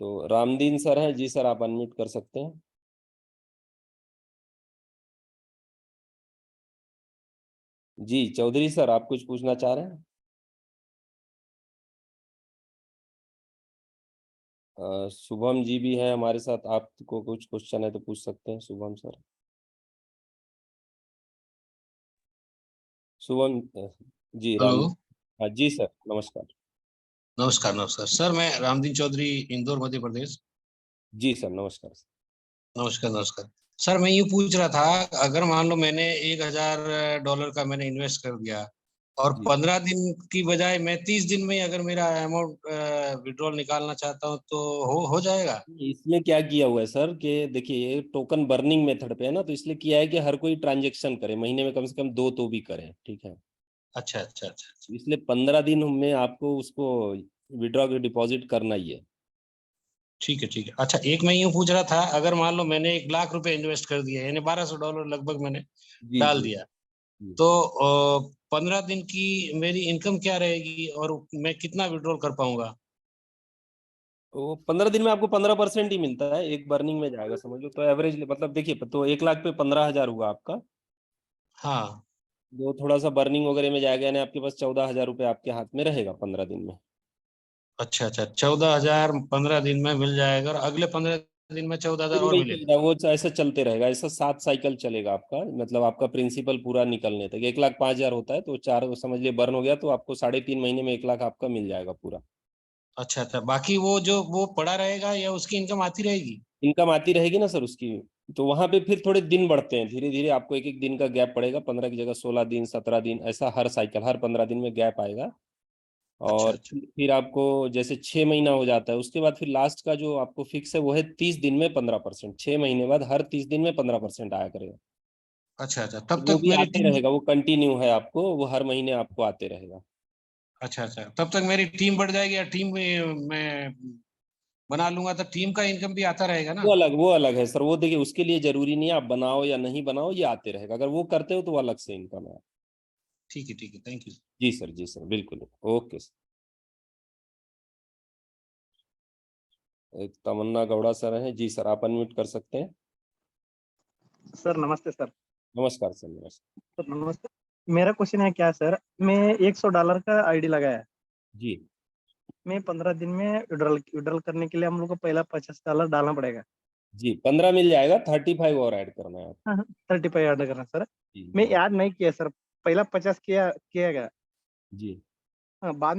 तो रामदीन सर हैं जी, सर आप अनम्यूट कर सकते हैं। जी चौधरी सर, आप कुछ पूछना चाह रहे हैं। शुभम जी भी है हमारे साथ, आपको कुछ क्वेश्चन है तो पूछ सकते हैं शुभम सर। शुभम जी राम। हेलो। हाँ जी सर, नमस्कार। नमस्कार नमस्कार सर, मैं रामदीन चौधरी, इंदौर मध्य प्रदेश। जी सर, नमस्कार सर। नमस्कार नमस्कार सर, मैं यूँ पूछ रहा था, अगर मान लो मैंने $1000 का मैंने इन्वेस्ट कर दिया और जी 15 दिन की बजाय मैं 30 दिन में अगर मेरा अमाउंट विड्रॉल निकालना चाहता हूँ तो हो जाएगा? इसमें क्या किया हुआ है सर कि देखिए, ये टोकन बर्निंग मेथड पे है ना, तो इसलिए किया है कि हर कोई ट्रांजेक्शन करे, महीने में कम से कम 2 तो भी करे, ठीक है। अच्छा अच्छा अच्छा अच्छा। इसलिए 15 दिन में आपको उसको विड्रॉ के डिपॉजिट करना ही है। ठीक है ठीक है। अच्छा, एक मैं यूँ पूछ रहा था, अगर मान लो मैंने $1,00,000 इन्वेस्ट कर दिया, यानी $1200 लगभग मैंने जी डाल जी दिया, जी। तो 15 दिन की मेरी इनकम क्या रहेगी और मैं कितना विड्रॉल कर पाऊंगा? तो 15 दिन में आपको 15% ही मिलता है, एक बर्निंग में जाएगा समझ लो, तो एवरेज मतलब देखिए, तो 1 लाख पे 15,000 हुआ आपका। हाँ। वो थोड़ा सा बर्निंग वगैरह में जाएगा, यानी आपके पास 14,000 रुपये आपके हाथ में रहेगा 15 दिन में। अच्छा अच्छा, 14,000 15 दिन में मिल जाएगा और अगले 15 दिन में 14,000 दिन और में ही मिलेगा? चलेगा वो, ऐसा चलते रहेगा, ऐसा 7 साइकिल चलेगा आपका, मतलब आपका प्रिंसिपल पूरा निकलने तक। 1,05,000 होता है, तो 4 समझ लिए बर्न हो गया, तो आपको 3.5 महीने में 1 लाख आपका मिल जाएगा पूरा। अच्छा अच्छा, बाकी वो जो वो पड़ा रहेगा या उसकी इनकम आती रहेगी? इनकम आती रहेगी ना सर उसकी। तो वहां पे फिर थोड़े दिन बढ़ते हैं, धीरे धीरे आपको एक एक दिन का गैप पड़ेगा, 15 की जगह 16 दिन, 17 दिन, ऐसा हर साइकिल, हर 15 दिन में गैप आएगा। अच्छा और अच्छा फिर आपको जैसे 6 महीना हो जाता है, उसके बाद फिर लास्ट का जो आपको फिक्स है वो है 30 दिन में 15%। 6 महीने बाद हर 30 दिन में 15% आया करेगा। अच्छा अच्छा, तब वो तक भी मेरी आते टीम। रहेगा, वो कंटिन्यू है आपको, वो हर महीने आपको आते रहेगा। अच्छा अच्छा, तब तक मेरी टीम बढ़ जाएगी या टीम में मैं बना लूंगा तो टीम का इनकम भी आता रहेगा ना? वो अलग है सर, वो देखिए उसके लिए जरूरी नहीं है आप बनाओ या नहीं बनाओ, ये आते रहेगा, अगर वो करते हो तो वो अलग से इनकम है। ठीक है, थैंक यू। जी सर बिल्कुल। Okay sir. एक तमन्ना गौड़ा सर हैं जी, सर आप अनम्यूट कर सकते हैं। सर नमस्ते सर। नमस्कार सर, नमस्कार। सर नमस्ते। मेरा क्वेश्चन है क्या सर, मैं $100 का आईडी लगाया, जी मैं 15 दिन में विड्रॉल करने के लिए हम लोग को पहला $50 डालना पड़ेगा। जी 15 मिल जाएगा, 35 और ऐड करना है आपको। हाँ 35 ऐड करना सर। जी मैं जी याद नहीं किया सर, पहला 50 किया किया गया। जी। हाँ, बाद में